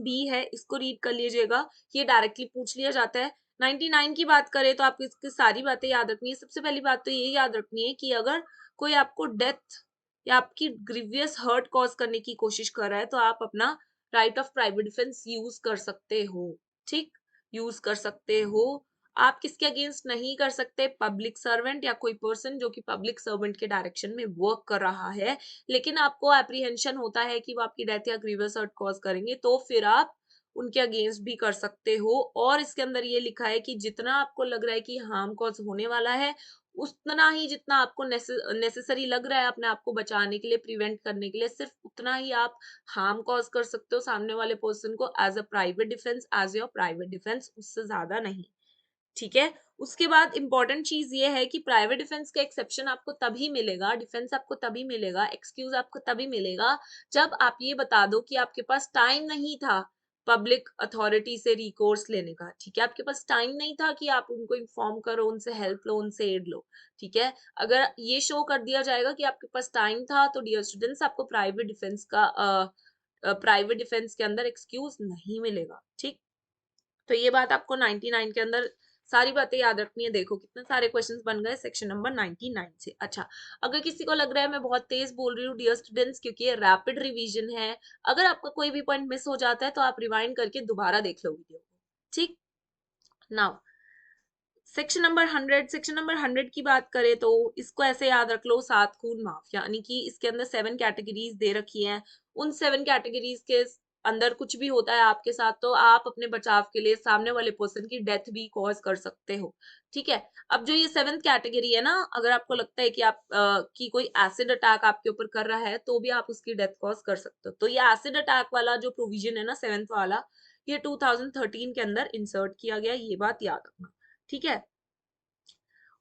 बी है, इसको रीड कर लीजिएगा, ये डायरेक्टली पूछ लिया जाता है। 99 की बात करें तो आपको इसकी सारी बातें याद रखनी है। सबसे पहली बात तो ये याद रखनी है कि अगर कोई आपको डेथ या आपकी ग्रीवियस हर्ट कॉज करने की कोशिश कर रहा है तो आप अपना right of private defence use कर सकते हो, ठीक, यूज कर सकते हो। आप किसके अगेंस्ट नहीं कर सकते? पब्लिक सर्वेंट या कोई पर्सन जो कि पब्लिक सर्वेंट के डायरेक्शन में वर्क कर रहा है, लेकिन आपको एप्रीहेंशन होता है कि वो आपकी डेथ या ग्रीवियस हर्ट कॉज करेंगे, तो फिर आप उनके अगेंस्ट भी कर सकते हो। और इसके अंदर ये लिखा है कि जितना आपको लग रहा है कि हार्म कॉज होने वाला है, उतना ही जितना आपको नेसेसरी लग रहा है अपने आप को बचाने के लिए, प्रिवेंट करने के लिए, सिर्फ उतना ही आप हार्म कॉज कर सकते हो सामने वाले पर्सन को as a private defence, as your private defence, उससे ज्यादा नहीं, ठीक है। उसके बाद इंपॉर्टेंट चीज ये है कि प्राइवेट डिफेंस का एक्सेप्शन आपको तभी मिलेगा, डिफेंस आपको तभी मिलेगा, एक्सक्यूज आपको तभी मिलेगा जब आप ये बता दो कि आपके पास टाइम नहीं था पब्लिक अथॉरिटी से रिकोर्स लेने का, ठीक है। आपके पास टाइम नहीं था कि आप उनको इन्फॉर्म करो, उनसे हेल्प लो, उनसे एड लो, ठीक है। अगर ये शो कर दिया जाएगा कि आपके पास टाइम था, तो डियर स्टूडेंट्स आपको प्राइवेट डिफेंस के अंदर एक्सक्यूज नहीं मिलेगा, ठीक। तो ये बात आपको 99 के अंदर सारी बातें याद रखनी है। देखो कितने सारे क्वेश्चंस बन गए सेक्शन नंबर 99 से। अच्छा, अगर किसी को लग रहा है मैं बहुत तेज बोल रही हूँ डियर स्टूडेंट्स, क्योंकि ये रैपिड रिवीजन है, अगर आपका कोई भी पॉइंट मिस हो जाता है तो आप रिवाइंड करके दोबारा देख लो वीडियो को, ठीक। नाउ सेक्शन नंबर 100 की बात करें तो इसको ऐसे याद रख लो, 7 खून माफ, यानी कि इसके अंदर 7 कैटेगरीज दे रखी हैं। उन 7 कैटेगरीज के अंदर कुछ भी होता है आपके साथ तो आप अपने बचाव के लिए सामने वाले पर्सन की डेथ भी कॉज कर सकते हो, ठीक है। अब जो ये 7th कैटेगरी है ना, अगर आपको लगता है कि आप कि कोई एसिड अटैक आपके ऊपर कर रहा है तो भी आप उसकी डेथ कॉज कर सकते हो। तो ये एसिड अटैक वाला जो प्रोविजन है ना 7th वाला, ये 2013 के अंदर इंसर्ट किया गया, ये बात याद रखना, ठीक है।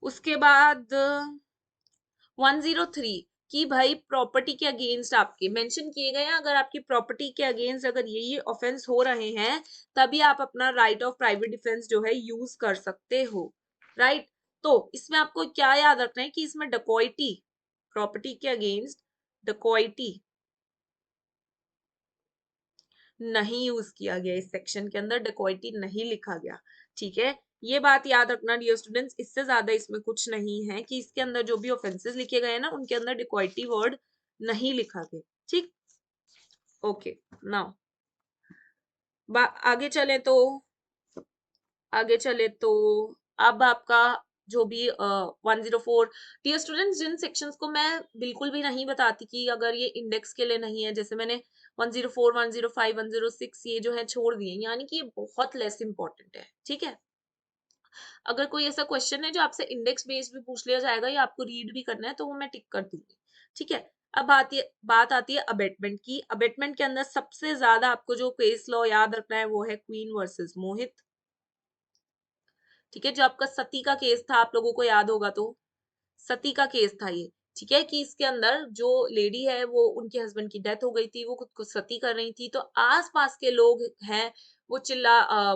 उसके बाद 103 कि भाई प्रॉपर्टी के अगेंस्ट आपके मेंशन किए गए हैं, अगर आपकी प्रॉपर्टी के अगेंस्ट अगर ये ऑफेंस हो रहे हैं तभी आप अपना राइट ऑफ प्राइवेट डिफेंस जो है यूज कर सकते हो, राइट। तो इसमें आपको क्या याद रखना है कि इसमें डकॉइटी, प्रॉपर्टी के अगेंस्ट डकॉइटी नहीं यूज किया गया, इस सेक्शन के अंदर डकॉइटी नहीं लिखा गया, ठीक है। ये बात याद रखना डियर स्टूडेंट्स, इससे ज्यादा इसमें कुछ नहीं है कि इसके अंदर जो भी ऑफेंसेस लिखे गए हैं ना उनके अंदर डकॉइटी वर्ड नहीं लिखा गया, ठीक। ओके, नाउ आगे चले तो आगे चले तो अब आपका जो भी 104, डियर स्टूडेंट्स जिन सेक्शंस को मैं बिल्कुल भी नहीं बताती कि अगर ये इंडेक्स के लिए नहीं है, जैसे मैंने 104, 105, 106 ये जो है छोड़ दिए, यानी कि ये बहुत लेस इंपॉर्टेंट है, ठीक है। अगर कोई ऐसा क्वेश्चन है जो आपसे इंडेक्स बेस्ड भी पूछ लिया जाएगा या आपको रीड भी करना है तो वो मैं टिक कर दूंगी, ठीक है। अब बात आती है अबेटमेंट की। अबेटमेंट के अंदर सबसे ज्यादा आपको जो केस लॉ याद रखना है वो है क्वीन वर्सेस मोहित, ठीक है। जो आपका सती का केस था, आप लोगों को याद होगा तो सती का केस था ये, ठीक है, कि इसके अंदर जो लेडी है वो उनके हस्बैंड की डेथ हो गई थी, वो खुद को सती कर रही थी, तो आसपास के लोग हैं वो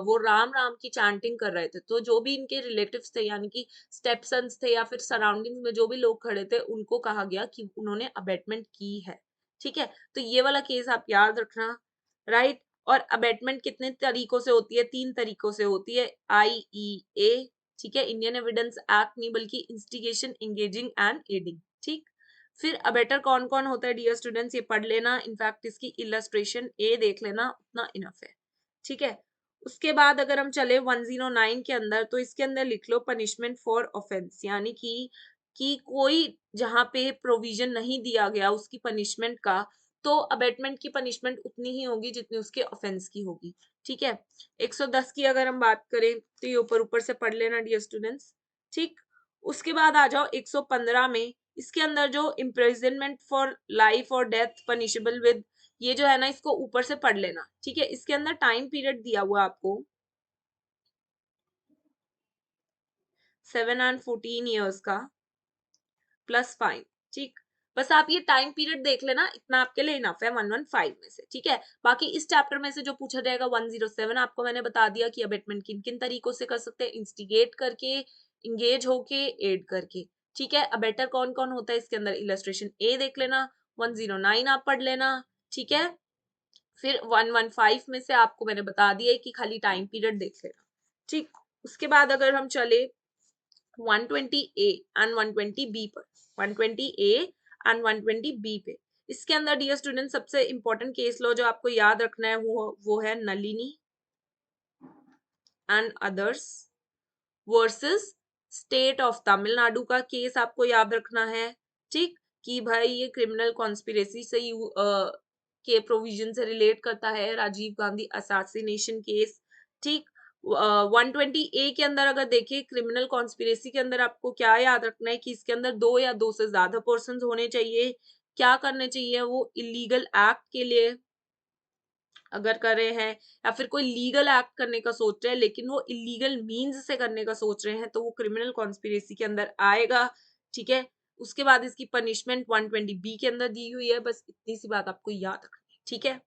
वो राम राम की चैंटिंग कर रहे थे। तो जो भी इनके रिलेटिव्स थे यानी कि स्टेप सन्स थे या फिर सराउंडिंग्स में जो भी लोग खड़े थे उनको कहा गया कि उन्होंने अबेटमेंट की है। ठीक है, तो ये वाला केस आप याद रखना, राइट। और अबेटमेंट कितने तरीकों से होती है? 3 तरीकों से होती है, IEA, ठीक है, इंडियन एविडेंस एक्ट नहीं बल्कि इंस्टिगेशन, इंगेजिंग एंड एडिंग। ठीक, फिर अबेटर कौन कौन होता है डियर स्टूडेंट्स, ये पढ़ लेना, इनफैक्ट इसकी इलस्ट्रेशन ए देख लेना, उतना इनफ है। ठीक है, उसके बाद अगर हम चले 109 के अंदर, तो इसके अंदर लिख लो पनिशमेंट फॉर ऑफेंस, यानी कि कोई जहां पे प्रोविजन नहीं दिया गया उसकी पनिशमेंट का, तो अबेटमेंट की पनिशमेंट उतनी ही होगी जितनी उसके ऑफेंस की होगी। ठीक है, 110 की अगर हम बात करें तो ये ऊपर ऊपर से पढ़ लेना डियर स्टूडेंट्स। ठीक, उसके बाद आ जाओ 115 में, इसके अंदर जो इम्प्रिजनमेंट फॉर लाइफ और डेथ पनिशेबल विद, ये जो है ना इसको ऊपर से पढ़ लेना। ठीक है, इसके अंदर टाइम पीरियड दिया हुआ आपको 7 and 14 ईयर्स का प्लस फाइन। ठीक, बस आप ये टाइम पीरियड देख लेना, इतना आपके लिए इनफ है 115 में से। ठीक है, बाकी इस चैप्टर में से जो पूछा जाएगा 107, आपको मैंने बता दिया कि अबेटमेंट किन किन तरीकों से कर सकते हैं, इंस्टिगेट करके, इंगेज होके, एड करके। ठीक है, अबेटर कौन कौन होता है इसके अंदर, इलस्ट्रेशन ए देख लेना, 109 आप पढ़ लेना। ठीक है, फिर 115 में से आपको मैंने बता दिया कि खाली टाइम पीरियड देख लेना। ठीक, उसके बाद अगर हम चले 120A एंड 120B पर, 120A एंड 120B पे, इसके अंदर डियर स्टूडेंट सबसे इंपॉर्टेंट केस लॉ जो आपको याद रखना है वो है Nalini and others versus state of Tamil Nadu का केस आपको याद रखना है। ठीक, कि भाई ये क्रिमिनल कॉन्स्पिरेसी से के प्रोविजन से रिलेट करता है, राजीव गांधी असैसिनेशन केस। ठीक, 120A के अंदर अगर देखिए क्रिमिनल कॉन्स्पिरेसी के अंदर आपको क्या याद रखना है कि इसके अंदर 2 या 2 से ज्यादा पर्सन होने चाहिए। क्या करने चाहिए? वो इलीगल एक्ट के लिए अगर कर रहे हैं, या फिर कोई लीगल एक्ट करने का सोच रहे हैं लेकिन वो इलीगल मीन्स से करने का सोच रहे हैं, तो वो क्रिमिनल कॉन्स्पिरेसी के अंदर आएगा। ठीक है, उसके बाद इसकी पनिशमेंट 120B के अंदर दी हुई है। बस इतनी सी बात आपको याद रखनी है। ठीक है,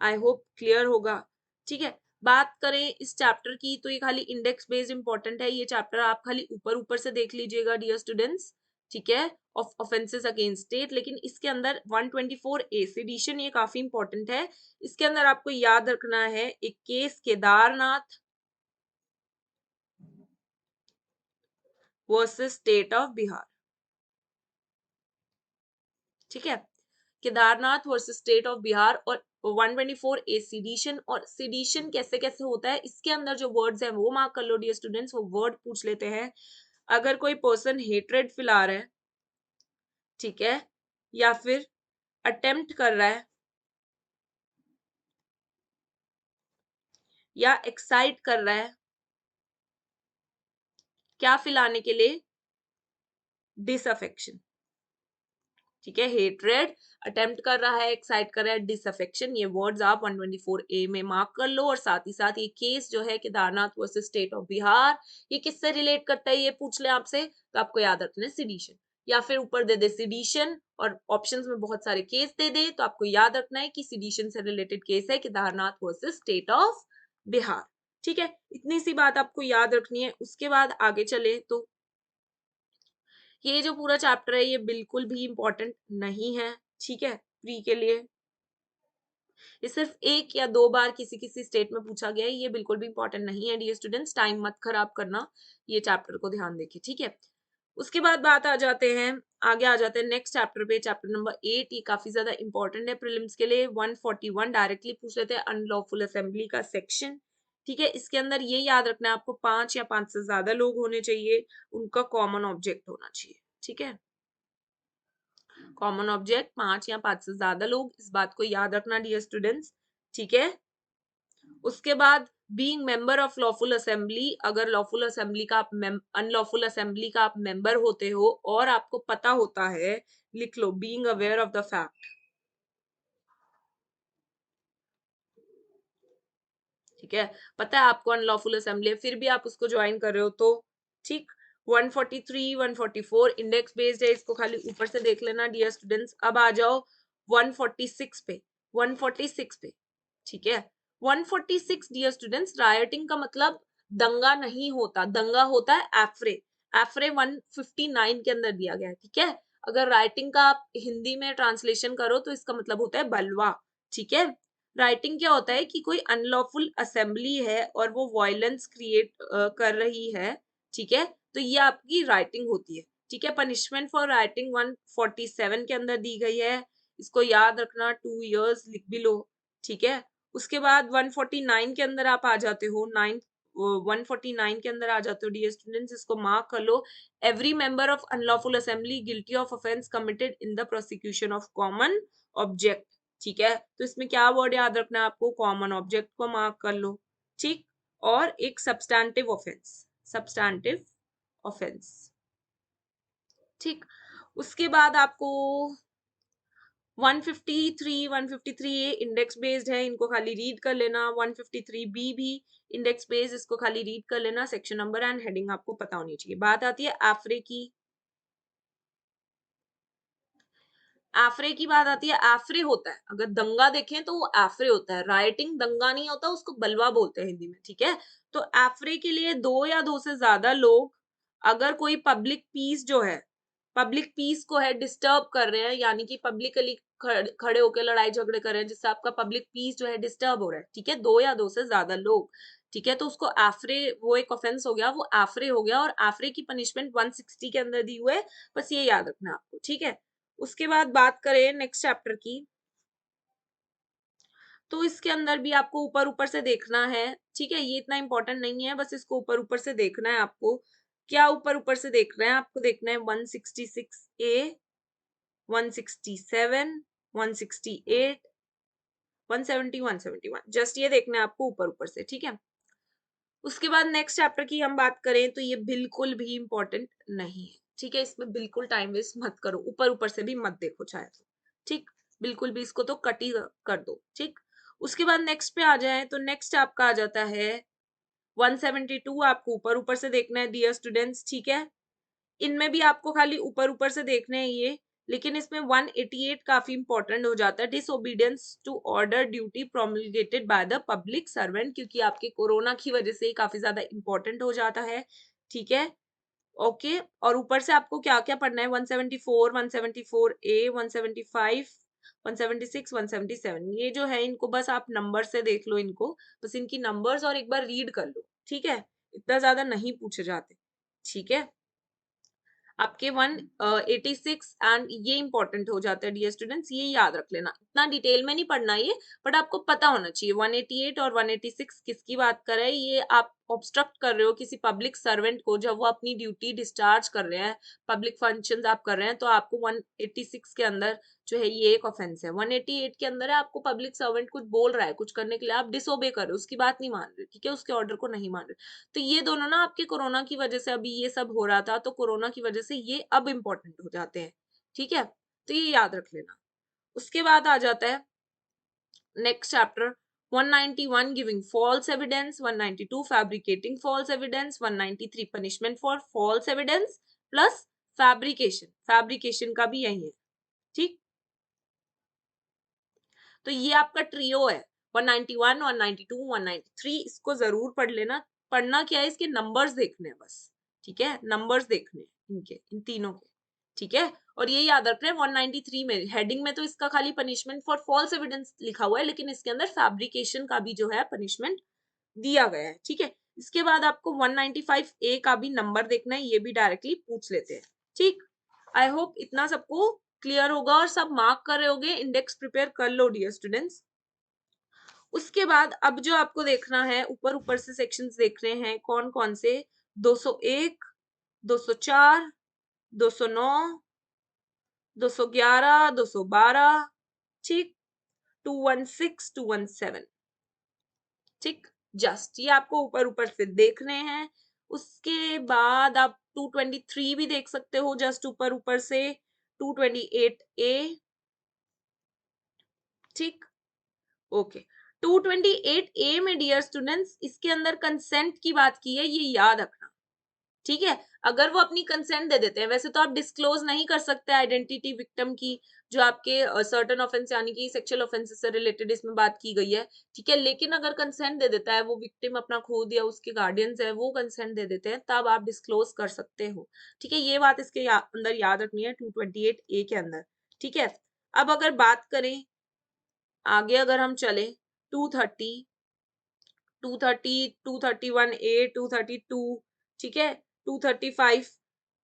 आई होप क्लियर होगा। ठीक है, बात करें इस चैप्टर की तो ये खाली इंडेक्स बेस्ड इंपॉर्टेंट है, ये चैप्टर आप खाली ऊपर ऊपर से देख लीजिएगा डियर स्टूडेंट्स। ठीक है, ऑफ ऑफेंसेस अगेंस्ट स्टेट, लेकिन इसके अंदर 124A सेडिशन ये काफी इंपॉर्टेंट है। इसके अंदर आपको याद रखना है एक case Kedarnath versus state of Bihar. ठीक है, Kedarnath versus state of Bihar और 124A सीडिशन। और सीडिशन कैसे कैसे होता है, इसके अंदर जो वर्ड्स हैं वो मार्क कर लो डियर स्टूडेंट्स। वो वर्ड पूछ लेते हैं, अगर कोई पर्सन हेट्रेड फैला रहा है, ठीक है, या फिर अटेम्प्ट कर रहा है या एक्साइट कर रहा है, क्या फैलाने के लिए? डिसअफेक्शन। ठीक है, हेट्रेड, अटेम्प्ट कर रहा है, एक्साइट कर रहा है, डिसअफेक्शन, ये वर्ड्स आप 124A में मार्क कर लो। और साथ ही साथ ये केस जो है Kedarnath versus state of Bihar, ये किससे रिलेट करता है ये पूछ ले आपसे, तो आपको याद रखना है सिडिशन, या फिर ऊपर दे दे सिडिशन और ऑप्शंस में बहुत सारे केस दे दे, तो आपको याद रखना है कि सिडिशन से रिलेटेड केस है Kedarnath versus state of Bihar. ठीक है, इतनी सी बात आपको याद रखनी है। उसके बाद आगे चले तो ये जो पूरा चैप्टर है ये बिल्कुल भी इंपॉर्टेंट नहीं है। ठीक है, प्री के लिए ये सिर्फ 1 या 2 बार किसी किसी स्टेट में पूछा गया है, ये बिल्कुल भी इंपॉर्टेंट नहीं है डियर स्टूडेंट्स, टाइम मत खराब करना, ये चैप्टर को ध्यान देखिए। ठीक है, उसके बाद बात आ जाते हैं, आगे आ जाते हैं नेक्स्ट चैप्टर पे, चैप्टर नंबर 8। ये काफी ज्यादा इंपॉर्टेंट है प्रीलिम्स के लिए। 141 डायरेक्टली पूछ लेते हैं, अनलॉफुल असेंबली का सेक्शन। ठीक है, इसके अंदर ये याद रखना है आपको 5 या 5 से ज्यादा लोग होने चाहिए, उनका कॉमन ऑब्जेक्ट होना चाहिए। ठीक है, कॉमन ऑब्जेक्ट 5 या 5 से ज्यादा लोग, इस बात को याद रखना डियर स्टूडेंट्स। ठीक है, उसके बाद being member of lawful assembly, अगर लॉफुल असेंबली का आप अनलॉफुल असेंबली का आप मेंबर होते हो और आपको पता होता है, लिख लो being aware of the fact. ठीक है, पता है आपको अनलॉफुल असेंबली है फिर भी आप उसको ज्वाइन कर रहे हो तो ठीक, 143, 144 इंडेक्स बेस्ड है, इसको खाली ऊपर से देख लेना डियर स्टूडेंट्स। अब आ जाओ 146 पे, 146 पे, ठीक है। 146 डियर स्टूडेंट्स, रायटिंग का मतलब दंगा नहीं होता, दंगा होता है एफ्रे। एफ्रे 159 के अंदर दिया गया है, ठीक है। अगर राइटिंग का आप हिंदी में ट्रांसलेशन करो तो इसका मतलब होता है बलवा, ठीक है। राइटिंग क्या होता है कि कोई अनलॉफुल असेंबली है और वो वायलेंस क्रिएट कर रही है, ठीक है, तो ये आपकी राइटिंग होती है, ठीक है। पनिशमेंट फॉर राइटिंग 147 के अंदर दी गई है, इसको याद रखना, 2 years लिख भी लो, ठीक है। उसके बाद 149 के अंदर आप आ जाते हो, 149 के अंदर आ जाते हो डियर स्टूडेंट्स, इसको मार्क कर लो। Every member of unlawful assembly guilty of offence committed in the prosecution of common object, ठीक है। तो इसमें क्या वर्ड याद रखना है आपको, कॉमन ऑब्जेक्ट को मार्क कर लो, ठीक। और एक सब्सटैंटिव ऑफेंस, सब्सटैंटिव ऑफेंस, ठीक। उसके बाद आपको 153, 153 ए इंडेक्स बेस्ड है, इनको खाली रीड कर लेना। 153 बी भी इंडेक्स बेस्ड, इसको खाली रीड कर लेना। सेक्शन नंबर एंड हेडिंग आपको पता होनी चाहिए। बात आती है एफरे की, एफरे की बात आती है। एफरे होता है, अगर दंगा देखें तो वो एफरे होता है, राइटिंग दंगा नहीं होता, उसको बलवा बोलते हैं हिंदी में, ठीक है। तो एफरे के लिए दो या दो से ज्यादा लोग अगर कोई पब्लिक पीस जो है, पब्लिक पीस को है डिस्टर्ब कर रहे हैं, यानी कि पब्लिकली खड़े होकर लड़ाई झगड़े कर रहे हैं जिससे आपका पब्लिक पीस जो है डिस्टर्ब हो रहा है, ठीक है, दो या दो से ज्यादा लोग, ठीक है, तो उसको एफरे, वो एक ऑफेंस हो गया, वो एफरे हो गया। और एफरे की पनिशमेंट 160 के अंदर दी हुई है, बस ये याद रखना आपको, ठीक है। उसके बाद बात करें नेक्स्ट चैप्टर की, तो इसके अंदर भी आपको ऊपर ऊपर से देखना है, ठीक है। ये इतना इंपॉर्टेंट नहीं है, बस इसको ऊपर ऊपर से देखना है आपको। क्या ऊपर ऊपर से देखना है आपको, देखना है 166 ए, 167, 168, 170, 171, जस्ट ये देखना है आपको ऊपर ऊपर से, ठीक है। उसके बाद नेक्स्ट चैप्टर की हम बात करें तो ये बिल्कुल भी इंपॉर्टेंट नहीं है, ठीक है। इसमें बिल्कुल टाइम वेस्ट मत करो, ऊपर ऊपर से भी मत देखो चाहे तो, ठीक, बिल्कुल भी इसको तो कट ही कर दो, ठीक। उसके बाद नेक्स्ट पे आ जाए तो नेक्स्ट आपका आ जाता है 172, आपको ऊपर ऊपर से देखना है डियर स्टूडेंट्स, ठीक है। इनमें भी आपको खाली ऊपर ऊपर से देखने हैं ये, लेकिन इसमें 188 काफी इंपॉर्टेंट हो जाता है, disobedience to order duty promulgated by the public servant, क्योंकि आपके कोरोना की वजह से काफी ज्यादा इंपॉर्टेंट हो जाता है, ठीक है। ओके, और ऊपर से आपको क्या क्या पढ़ना है, 174, 174 ए, 175, 176, 177, ये जो है इनको बस आप नंबर से देख लो, इनको बस इनकी नंबर्स और एक बार रीड कर लो, ठीक है। इतना ज्यादा नहीं पूछे जाते, ठीक है। आपके 186 एंड ये इंपॉर्टेंट हो जाता है डियर स्टूडेंट्स, ये याद रख लेना, इतना डिटेल में नहीं पढ़ना ये, बट आपको पता होना चाहिए 188 और 186 किसकी बात कर रहे हैं। ये आप ऑब्स्ट्रक्ट कर रहे हो किसी पब्लिक सर्वेंट को जब वो अपनी ड्यूटी डिस्चार्ज कर रहे हैं, पब्लिक फंक्शंस आप कर रहे हैं, तो आपको 186 के अंदर जो है ये एक ऑफेंस है। 188 के अंदर है आपको पब्लिक सर्वेंट कुछ बोल रहा है कुछ करने के लिए, आप डिसोबे कर रहे हो, उसकी बात नहीं मान रहे, ठीक है, उसके ऑर्डर को नहीं मान रहे। तो ये दोनों ना आपके कोरोना की वजह से, अभी ये सब हो रहा था तो कोरोना की वजह से ये अब इंपॉर्टेंट हो जाते हैं, ठीक है, तो ये याद रख लेना। उसके बाद आ जाता है next chapter 191 giving false evidence, 192 fabricating false evidence, 193 punishment for false evidence plus fabrication, fabrication का भी यही है, ठीक। तो ये आपका ट्रियो है 191, 192, 193, इसको जरूर पढ़ लेना। पढ़ना क्या है, इसके नंबर्स देखने हैं बस, ठीक है, नंबर्स देखने हैं इनके, इन तीनों के, ठीक है। और ये याद रखना है 193 में हेडिंग में तो इसका खाली पनिशमेंट फॉर फॉल्स एविडेंस लिखा हुआ है, लेकिन इसके अंदर फैब्रिकेशन का भी जो है पनिशमेंट दिया गया है, ठीक है। इसके बाद आपको 195 ए का भी नंबर देखना है, ये भी डायरेक्टली पूछ लेते हैं, ठीक। आई होप इतना सबको क्लियर होगा और सब मार्क कर रहे होगे, इंडेक्स प्रिपेयर कर लो डियर स्टूडेंट्स। उसके बाद अब जो आपको देखना है, ऊपर ऊपर से सेक्शंस देख रहे हैं कौन कौन से, 201, 204, 209, 211, 212, ठीक, 216, 217, ठीक, जस्ट ये आपको ऊपर ऊपर से देखने हैं। उसके बाद आप 223 भी देख सकते हो जस्ट ऊपर ऊपर से, 228 ए, ठीक, ओके। 228 ए में डियर स्टूडेंट्स इसके अंदर कंसेंट की बात की है, ये याद रखना, ठीक है। अगर वो अपनी कंसेंट दे देते हैं, वैसे तो आप डिस्क्लोज नहीं कर सकते आइडेंटिटी विक्टिम की, जो आपके सर्टेन ऑफेंस यानी कि सेक्सुअल ऑफेंसेस से रिलेटेड इसमें बात की गई है, ठीक है। लेकिन अगर कंसेंट दे देता है वो विक्टिम, अपना खुद या उसके गार्डियंस है वो कंसेंट दे देते हैं, तब आप डिस्क्लोज कर सकते हो, ठीक है। ये बात इसके अंदर याद रखनी है 228A के अंदर, ठीक है। अब अगर बात करें आगे, अगर हम चले 230, 230, 231A, 232, ठीक है, 235,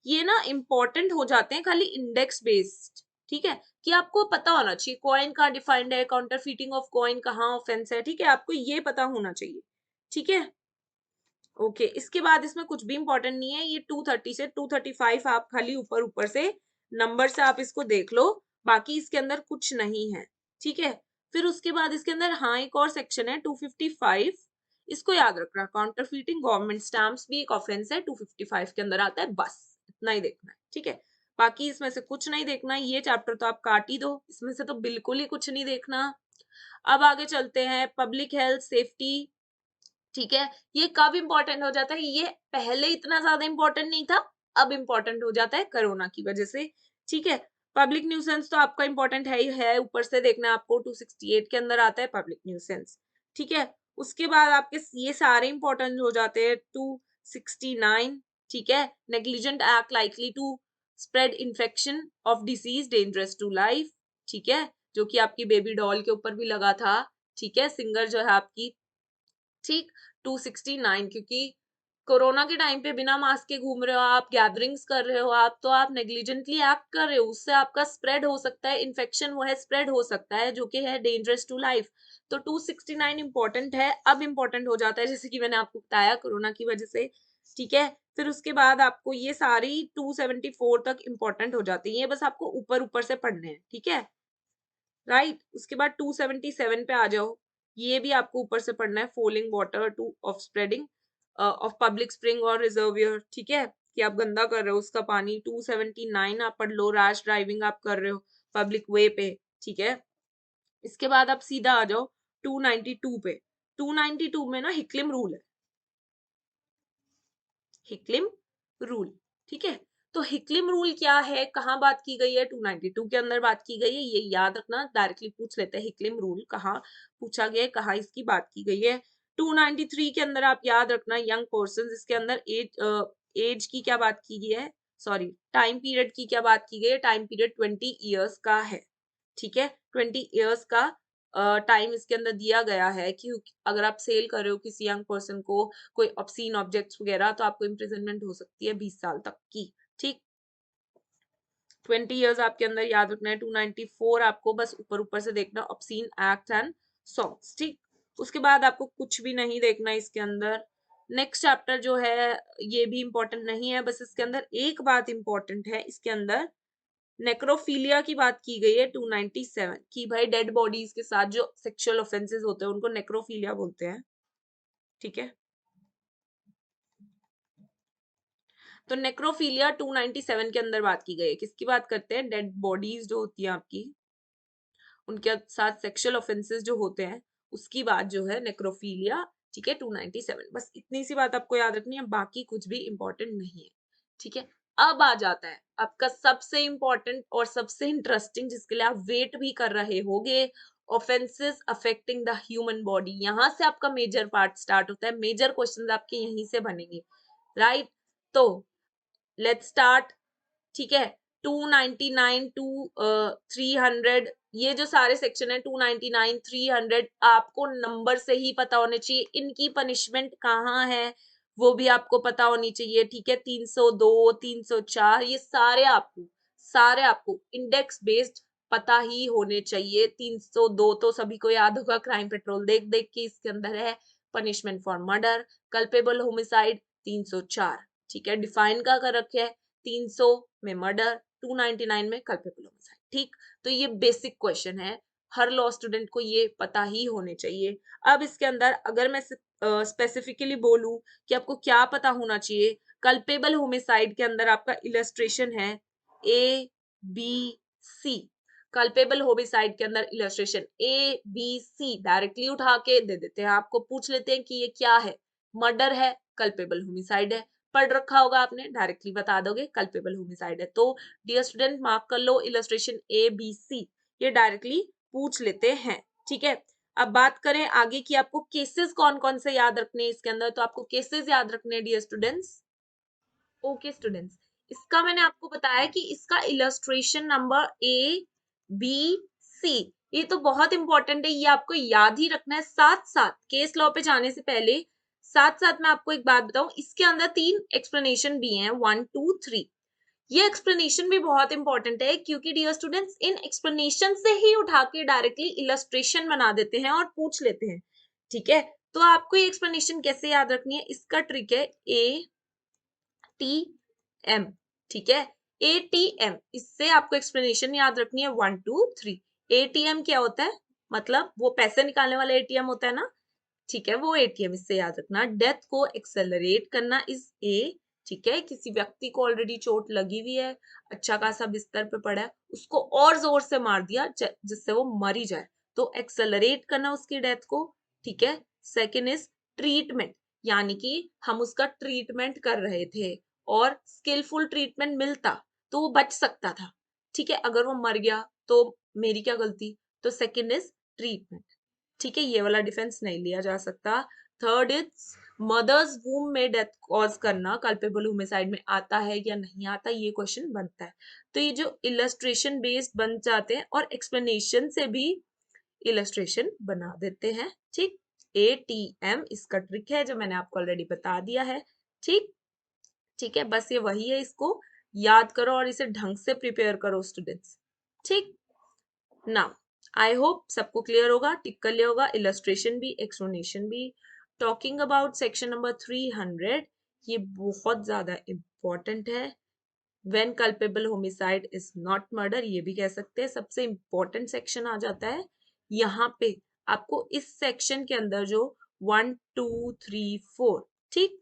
ये ना इंपॉर्टेंट हो जाते हैं खाली इंडेक्स बेस्ड, ठीक है, कि आपको पता होना चाहिए कॉइन कहाँ डिफाइंड है, काउंटरफीटिंग ऑफ कॉइन कहाँ ऑफेंस है, ठीक है, आपको ये पता होना चाहिए, ठीक है। ओके, इसके बाद इसमें कुछ भी इंपॉर्टेंट नहीं है, ये 230 से 235 आप खाली ऊपर ऊपर से नंबर से आप इसको देख लो, बाकी इसके अंदर कुछ नहीं है, ठीक है। फिर उसके बाद इसके अंदर हाँ एक और सेक्शन है 255, इसको याद रखना, काउंटरफीटिंग गवर्नमेंट स्टैम्प्स भी एक ऑफेंस है, 255 के अंदर आता है, बस इतना ही देखना है, ठीक है। बाकी इसमें से कुछ नहीं देखना, ये चैप्टर तो आप काट ही दो, इसमें से तो बिल्कुल ही कुछ नहीं देखना। अब आगे चलते हैं पब्लिक हेल्थ सेफ्टी, ठीक है। ये कब इंपॉर्टेंट हो जाता है, ये पहले इतना ज्यादा इंपॉर्टेंट नहीं था, अब इंपॉर्टेंट हो जाता है कोरोना की वजह से, ठीक है। पब्लिक न्यूसेंस तो आपका इंपॉर्टेंट है ही है, ऊपर से देखना आपको 268 के अंदर आता है पब्लिक न्यूसेंस, ठीक है। उसके बाद आपके ये सारे इंपॉर्टेंट हो जाते हैं 269, ठीक है, negligent act likely to spread infection of disease dangerous to life, ठीक है, जो कि आपकी बेबी डॉल के ऊपर भी लगा था, ठीक है, सिंगर जो है आपकी, ठीक। 269, क्योंकि कोरोना के टाइम पे बिना मास्क के घूम रहे हो आप, गैदरिंग्स कर रहे हो आप, तो आप नेग्लिजेंटली एक्ट कर रहे हो, उससे आपका स्प्रेड हो सकता है, इन्फेक्शन वो है स्प्रेड हो सकता है, जो कि है डेंजरस टू लाइफ। तो 269 इंपॉर्टेंट है, अब इंपॉर्टेंट हो जाता है, जैसे कि मैंने आपको बताया कोरोना की वजह से, ठीक है। फिर उसके बाद आपको ये सारी 274 तक इंपॉर्टेंट हो जाती है, ये बस आपको ऊपर ऊपर से पढ़ने हैं, ठीक है, राइट। उसके बाद 277 पे आ जाओ, ये भी आपको ऊपर से पढ़ना है, falling water two of spreading of public spring और रिजर्वियर, ठीक है, कि आप गंदा कर रहे हो उसका पानी। 279 आप पढ़ लो, रैश ड्राइविंग आप कर रहे हो पब्लिक वे पे, ठीक है। इसके बाद आप सीधा आ जाओ 292 पे, 292 में ना हिक्लिम रूल है, हिक्लिम रूल, ठीक है। तो हिक्लिम रूल क्या है, कहाँ बात की गई है, 292 के अंदर बात की गई है, ये याद रखना, डायरेक्टली पूछ लेते हैं हिक्लिम रूल कहाँ पूछा गया है, कहाँ इसकी बात की गई है। 293 के अंदर आप याद रखना यंग पर्सन, इसके अंदर एज की क्या बात की गई है, सॉरी टाइम पीरियड की क्या बात की गई है, टाइम पीरियड 20 ईयर्स का है, ठीक है, 20 ईयर्स का टाइम इसके अंदर दिया गया है कि अगर आप सेल कर रहे हो किसी यंग पर्सन को कोई ऑब्सीन ऑब्जेक्ट्स वगैरह, तो आपको इम्प्रिजनमेंट हो सकती है 20 साल तक की, ठीक। 20 ईयर्स आपके अंदर याद रखना है। 294 आपको बस ऊपर ऊपर से देखना, ऑब्सीन एक्ट एंड सॉन्ग्स, ठीक। उसके बाद आपको कुछ भी नहीं देखना इसके अंदर। नेक्स्ट चैप्टर जो है ये भी इंपॉर्टेंट नहीं है, बस इसके अंदर एक बात इंपॉर्टेंट है, इसके अंदर नेक्रोफीलिया की बात की गई है 297 की, भाई डेड बॉडीज के साथ जो सेक्सुअल ऑफेंसेस होते हैं उनको नेक्रोफीलिया बोलते हैं, ठीक है। तो नेक्रोफीलिया 297 के अंदर बात की गई है, किसकी बात करते हैं, डेड बॉडीज जो होती है आपकी, उनके साथ सेक्सुअल ऑफेंसेस जो होते हैं उसकी बात जो है नेक्रोफीलिया, ठीक है, 297, बस इतनी सी बात आपको याद रखनी है, बाकी कुछ भी इंपॉर्टेंट नहीं है, ठीक है। अब आ जाता है आपका सबसे इंपॉर्टेंट और सबसे इंटरेस्टिंग, जिसके लिए आप वेट भी कर रहे होगे, offences affecting the human body. यहां से आपका मेजर पार्ट स्टार्ट होता है, मेजर क्वेश्चन आपके यहीं से बनेंगे, राइट। तो लेट्स स्टार्ट, ठीक है। 299 टू 300, ये जो सारे सेक्शन है 299 300 आपको नंबर से ही पता होने चाहिए, इनकी पनिशमेंट कहाँ है वो भी आपको पता होनी चाहिए, ठीक है। 302 304 ये सारे आपको इंडेक्स बेस्ड पता ही होने चाहिए। 302 तो सभी को याद होगा, क्राइम पेट्रोल देख देख के इसके अंदर है, punishment for murder, culpable homicide 304, ठीक है, डिफाइन का कर रखे है 300 में मर्डर, 299 में कल्पेबल होमिसाइड, ठीक। तो ये बेसिक क्वेश्चन है, हर लॉ स्टूडेंट को ये पता ही होने चाहिए। अब इसके अंदर अगर मैं स्पेसिफिकली बोलूं कि आपको क्या पता होना चाहिए, कल्पेबल होमिसाइड के अंदर आपका इलस्ट्रेशन है ABC, कल्पेबल होमिसाइड के अंदर इलस्ट्रेशन ABC डायरेक्टली उठा के दे देते हैं, आपको पूछ लेते हैं कि ये क्या है, मर्डर है, कल्पेबल होमिसाइड है, पढ़ रखा होगा आपने, डायरेक्टली बता दोगे कल्पेबल होमिसाइड है। तो डियर स्टूडेंट मार्क कर लो इलस्ट्रेशन ABC, ये डायरेक्टली पूछ लेते हैं। ठीक है, अब बात करें आगे की, आपको केसेस कौन कौन से याद रखने हैं इसके अंदर, तो आपको केसेस याद रखने हैं डियर स्टूडेंट्स। ओके स्टूडेंट्स, इसका मैंने आपको बताया कि इसका इलस्ट्रेशन नंबर ABC, ये तो बहुत इंपॉर्टेंट है, ये आपको याद ही रखना है। साथ साथ केस लॉ पे जाने से पहले साथ साथ मैं आपको एक बात बताऊं, इसके अंदर 3 एक्सप्लेनेशन भी हैं, 1 2 3। ये एक्सप्लेनेशन भी बहुत इंपॉर्टेंट है, क्योंकि डियर स्टूडेंट्स इन एक्सप्लेनेशन से ही उठा के डायरेक्टली इलस्ट्रेशन बना देते हैं और पूछ लेते हैं। ठीक है, तो आपको ये एक्सप्लेनेशन कैसे याद रखनी है, इसका ट्रिक है ATM। ठीक है, ATM, इससे आपको एक्सप्लेनेशन याद रखनी है 1 2 3। ATM क्या होता है, मतलब वो पैसे निकालने वाला ATM होता है ना। ठीक है, वो ATM, इससे याद रखना। डेथ को एक्सेलरेट करना इज A। ठीक है, किसी व्यक्ति को ऑलरेडी चोट लगी हुई है, अच्छा खासा बिस्तर पे पड़ा है, उसको और जोर से मार दिया जिससे वो मर ही जाए, तो एक्सेलरेट करना उसकी डेथ को। ठीक है, सेकेंड इज ट्रीटमेंट, यानी कि हम उसका ट्रीटमेंट कर रहे थे और स्किलफुल ट्रीटमेंट मिलता तो वो बच सकता था। ठीक है, अगर वो मर गया तो मेरी क्या गलती, तो सेकेंड इज ट्रीटमेंट। ठीक है, ये वाला डिफेंस नहीं लिया जा सकता। थर्ड इज मदर्स वूम में डेथ कॉज करना कल्पेबल होमिसाइड में आता है या नहीं आता, ये क्वेश्चन बनता है। तो ये जो इलस्ट्रेशन बेस्ड बन जाते हैं और एक्सप्लेनेशन से भी इलस्ट्रेशन बना देते हैं। ठीक, ATM इसका ट्रिक है जो मैंने आपको ऑलरेडी बता दिया है। ठीक, ठीक है, बस ये वही है, इसको याद करो और इसे ढंग से प्रिपेयर करो स्टूडेंट्स। ठीक, नाउ आई होप सबको क्लियर होगा, टिक कर लिया होगा, इलस्ट्रेशन भी एक्सप्लेनेशन भी। टॉकिंग अबाउट सेक्शन नंबर 300, ये बहुत ज्यादा इंपॉर्टेंट है। When culpable homicide is not murder, ये भी कह सकते हैं, सबसे इंपॉर्टेंट सेक्शन आ जाता है यहाँ पे। आपको इस सेक्शन के अंदर जो 1 2 3 4, ठीक,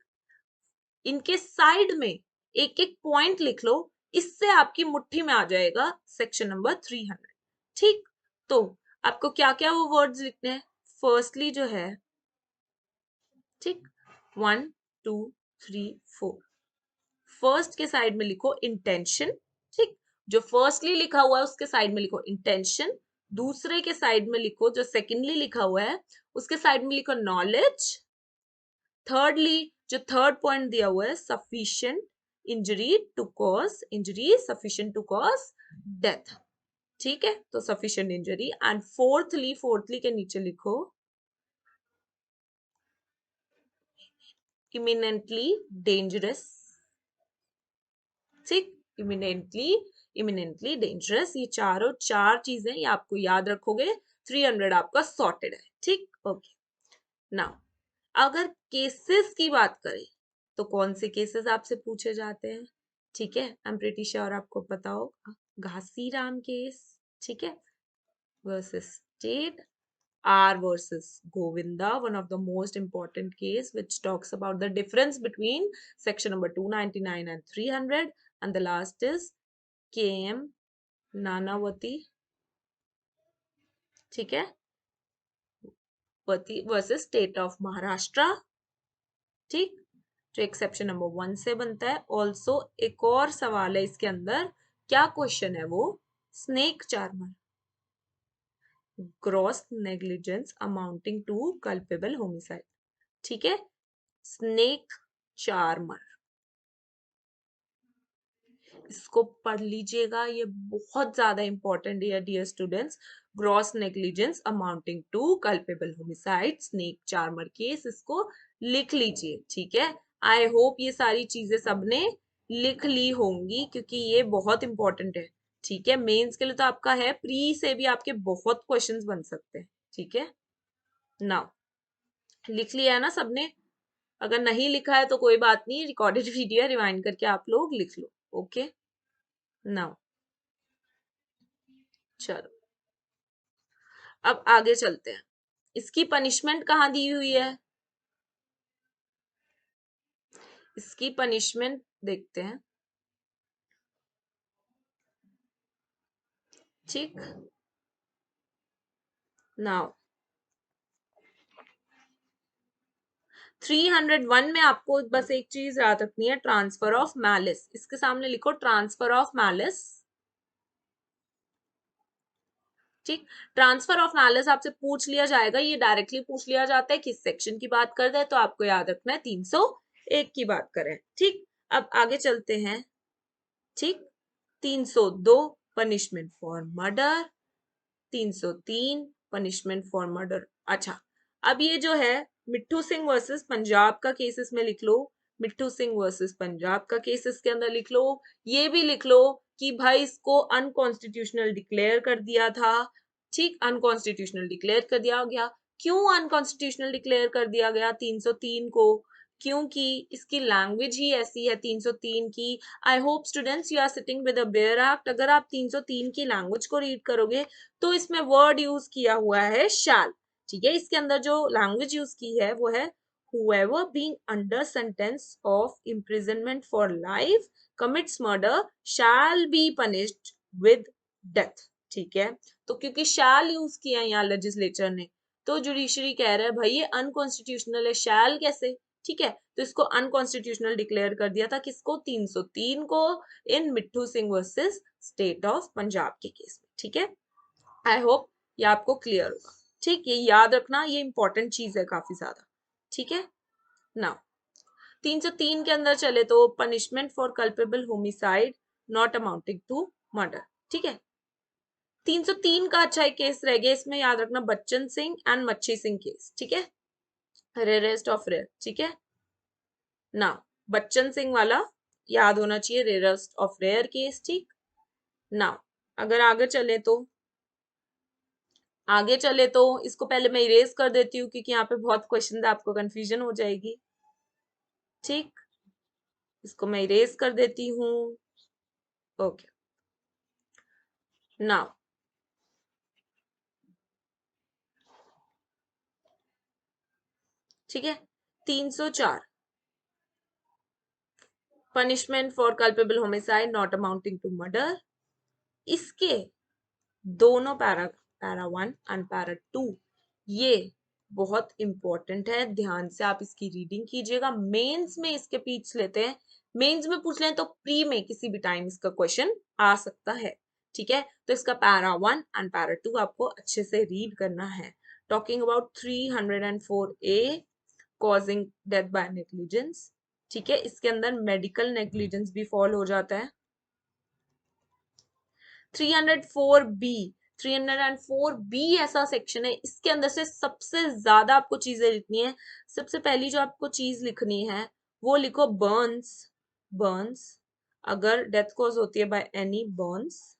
इनके साइड में एक एक पॉइंट लिख लो, इससे आपकी मुट्ठी में आ जाएगा सेक्शन नंबर 300। ठीक, तो आपको क्या क्या वो वर्ड्स लिखने हैं, फर्स्टली जो है, ठीक, 1 2 3 4, फर्स्ट के साइड में लिखो इंटेंशन। ठीक, जो फर्स्टली लिखा हुआ है उसके साइड में लिखो इंटेंशन, दूसरे के साइड में लिखो जो सेकेंडली लिखा हुआ है उसके साइड में लिखो नॉलेज, थर्डली जो थर्ड पॉइंट दिया हुआ है sufficient injury to cause injury, sufficient to cause death. ठीक है, तो सफिशिएंट इंजरी। एंड फोर्थली के नीचे लिखो इमिनेंटली डेंजरस। ठीक, इमिनेंटली डेंजरस, ये चारों चार चीजें ये आपको याद रखोगे, 300 आपका सॉर्टेड है। ठीक, ओके। नाउ अगर केसेस की बात करें तो कौन से केसेस आपसे पूछे जाते हैं, ठीक है, आई एम प्रीटी श्योर आपको पता होगा, घासीराम केस, ठीक है, versus state, R versus Govinda, one of the most important case which talks about the difference between section number 299 and 300, and the last is KM Nanavati, ठीक है, वती वर्सेस स्टेट ऑफ महाराष्ट्र। ठीक, जो एक्सेप्शन नंबर 1 से बनता है। ऑल्सो एक और सवाल है इसके अंदर, क्या क्वेश्चन है वो, snake charmer, gross negligence amounting to culpable homicide. ठीक है, स्नेक चार्मर, इसको पढ़ लीजिएगा, ये बहुत ज्यादा इंपॉर्टेंट है dear students. Gross negligence amounting to culpable homicide, snake charmer case, इसको लिख लीजिए। ठीक है, आई होप ये सारी चीजें सबने लिख ली होंगी क्योंकि ये बहुत इंपॉर्टेंट है। ठीक है, मेंस के लिए तो आपका है, प्री से भी आपके बहुत क्वेश्चंस बन सकते हैं। ठीक है, नाउ लिख लिया है ना सबने, अगर नहीं लिखा है तो कोई बात नहीं, रिकॉर्डेड वीडियो रिवाइंड करके आप लोग लिख लो। ओके, नाउ चलो अब आगे चलते हैं, इसकी पनिशमेंट कहाँ दी हुई है, इसकी पनिशमेंट देखते हैं। ठीक, नाउ 301 में आपको बस एक चीज याद रखनी है, ट्रांसफर ऑफ मैलिस। इसके सामने लिखो ट्रांसफर ऑफ मैलिस। ठीक, ट्रांसफर ऑफ मैलिस आपसे पूछ लिया जाएगा, ये डायरेक्टली पूछ लिया जाता है किस सेक्शन की बात कर रहे हैं, तो आपको याद रखना है 301 की बात करें। ठीक, अब आगे चलते हैं। ठीक, 302 punishment for murder, 303 punishment for murder. अच्छा, अब ये जो है मिट्ठू सिंह वर्सेस पंजाब का केस इसमें लिख लो, मिट्ठू सिंह वर्सेस पंजाब का केस इसके अंदर लिख लो। ये भी लिख लो कि भाई इसको अनकॉन्स्टिट्यूशनल डिक्लेयर कर दिया था। ठीक, अनकॉन्स्टिट्यूशनल डिक्लेयर कर दिया गया। क्यों अनकॉन्स्टिट्यूशनल डिक्लेयर कर दिया गया 303 को? क्योंकि इसकी लैंग्वेज ही ऐसी है 303 की। I hope students you are sitting with a bare act. अगर आप 303 की लैंग्वेज को रीड करोगे तो इसमें वर्ड यूज किया हुआ है शैल। ठीक है, इसके अंदर जो लैंग्वेज यूज की है वो है whoever being under sentence of imprisonment for life commits murder shall be punished with death। ठीक है, तो क्योंकि शैल यूज किया है यहाँ लेजिस्लेचर ने, तो जुडिशरी कह रहा है भाई ये अनकॉन्स्टिट्यूशनल है, शैल कैसे? ठीक है, तो इसको अनकॉन्स्टिट्यूशनल डिक्लेयर कर दिया था, किसको? 303 को, इन मिट्ठू Singh versus state of Punjab के केस में। ठीक है, आई होप ये आपको क्लियर होगा। ठीक, ये याद रखना, ये इंपॉर्टेंट चीज है काफी ज्यादा। ठीक है, नाउ 303 के अंदर चले तो punishment for culpable homicide not amounting to murder. ठीक है, 303 का अच्छा एक केस रह गया इसमें, याद रखना बच्चन सिंह एंड मच्छी सिंह केस। ठीक है, रेयरेस्ट ऑफ रेयर। ठीक है, नाउ बच्चन सिंह वाला याद होना चाहिए, रेयरेस्ट ऑफ रेयर केस। ठीक, नाउ अगर आगे चले तो इसको पहले मैं इरेज कर देती हूँ क्योंकि यहाँ पे बहुत क्वेश्चन है, आपको कंफ्यूजन हो जाएगी। ठीक, इसको मैं इरेज कर देती हूँ। ओके, नाउ ठीक है, 304 punishment for culpable homicide not amounting to murder. इसके दोनों पैरा 1 एंड पैरा 2 ये बहुत इंपॉर्टेंट है, ध्यान से आप इसकी रीडिंग कीजिएगा। मेंस में इसके पूछ लेते हैं, मेंस में पूछ लें तो प्री में किसी भी टाइम इसका क्वेश्चन आ सकता है। ठीक है, तो इसका पैरा 1 एंड पैरा 2 आपको अच्छे से रीड करना है। Talking about 304A causing death by negligence. ठीक है, इसके अंदर मेडिकल नेग्लिजेंस भी फॉल हो जाता है। 304B, 304B ऐसा सेक्शन है, इसके अंदर से सबसे ज्यादा आपको चीजें लिखनी है। सबसे पहली जो आपको चीज लिखनी है वो लिखो बर्न्स। बर्न्स, अगर डेथ कॉज होती है बाय एनी बर्न्स,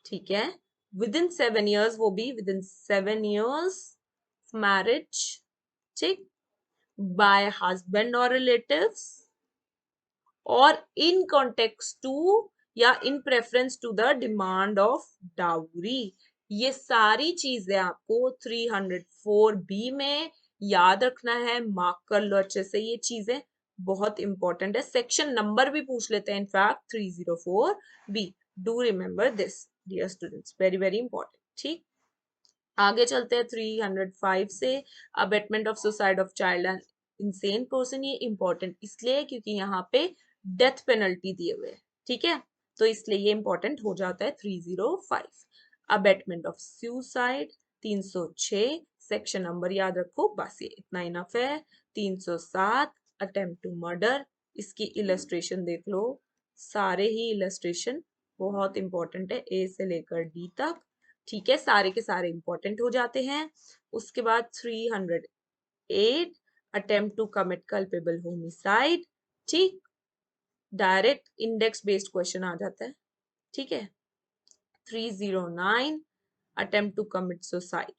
ठीक है, विद इन 7 years, वो भी विद इन 7 years मैरिज। ठीक, बाय हस्बैंड और रिलेटिव्स, और इन कॉन्टेक्स्ट टू या in preference to the demand of dowry. ये सारी चीजें आपको 304B में याद रखना है, मार्क कर लो अच्छे से, ये चीजें बहुत इंपॉर्टेंट है। सेक्शन नंबर भी पूछ लेते हैं in fact 304B। Do remember this dear students, very very important. ठीक, आगे चलते हैं 305 से, abetment of suicide of child and insane person. ये इंपॉर्टेंट इसलिए क्योंकि यहाँ पे डेथ पेनल्टी दिए हुए। ठीक है, तो इसलिए ये इंपॉर्टेंट हो जाता है 305। Abetment of suicide 306, section number याद रखो, बस ये इतना इनफ है। 307 अटेम्प्ट टू मर्डर, इसकी इलस्ट्रेशन देख लो, सारे ही इलस्ट्रेशन बहुत इंपॉर्टेंट है, ए से लेकर डी तक। ठीक है, सारे के सारे इंपॉर्टेंट हो जाते हैं। उसके बाद 308 attempt to commit culpable homicide. ठीक, डायरेक्ट इंडेक्स बेस्ड क्वेश्चन आ जाता है। ठीक है, 309 अटेम्प्ट टू कमिट सुसाइड।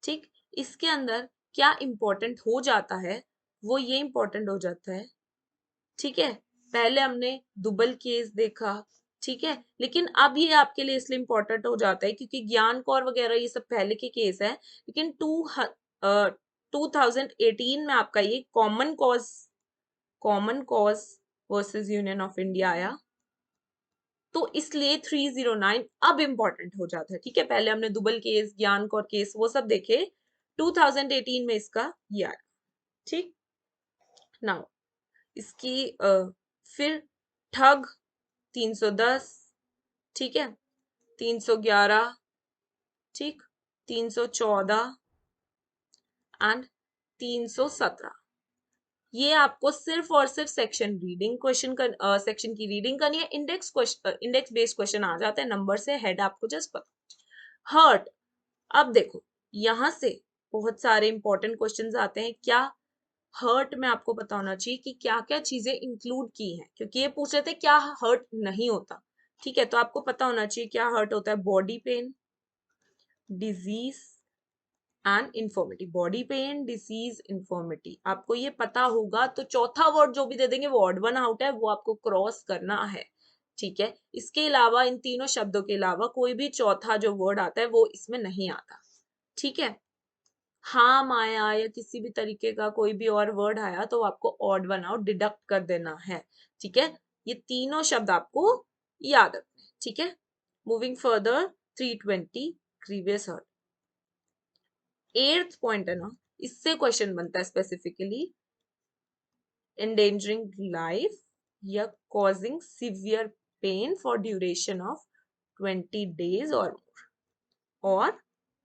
ठीक, इसके अंदर क्या इंपॉर्टेंट हो जाता है, वो ये इंपॉर्टेंट हो जाता है। ठीक है, पहले हमने दुबल केस देखा। ठीक है, लेकिन अब ये आपके लिए इसलिए इंपॉर्टेंट हो जाता है क्योंकि ज्ञान कौर वगैरह ये सब पहले के केस है, लेकिन 2018 में आपका ये common cause versus union of India आया, तो इसलिए 309 अब इंपॉर्टेंट हो जाता है। ठीक है, पहले हमने दुबल केस, ज्ञान कौर केस वो सब देखे, 2018 में इसका ये आया। ठीक। नाउ इसकी फिर ठग 310, ठीक है, 311, ठीक, 314 एंड 317। ये आपको सिर्फ और सिर्फ सेक्शन रीडिंग क्वेश्चन सेक्शन की रीडिंग करनी है। इंडेक्स बेस्ड क्वेश्चन आ जाते हैं नंबर से, हेड आपको जस्ट पता। हर्ट, अब देखो यहां से बहुत सारे इंपॉर्टेंट क्वेश्चंस आते हैं। क्या हर्ट में आपको पता होना चाहिए कि क्या क्या चीजें इंक्लूड की हैं, क्योंकि ये पूछ रहे थे क्या हर्ट नहीं होता। ठीक है, तो आपको पता होना चाहिए क्या हर्ट होता है। Body pain, disease and infirmity. Body pain, disease, infirmity, आपको ये पता होगा। तो चौथा वर्ड जो भी दे देंगे वो ऑड वन आउट है, वो आपको क्रॉस करना है। ठीक है, इसके अलावा इन तीनों शब्दों के अलावा कोई भी चौथा जो वर्ड आता है वो इसमें नहीं आता। ठीक है, हार्म आया या किसी भी तरीके का कोई भी और वर्ड आया तो आपको ऑड वन आउट डिडक्ट कर देना है। ठीक है, ये तीनों शब्द आपको याद रखने। ठीक है, moving further, 320 grievous hurt. Eighth point है ना, इससे क्वेश्चन बनता है स्पेसिफिकली, एंडेंजरिंग लाइफ या causing severe pain for duration of 20 days और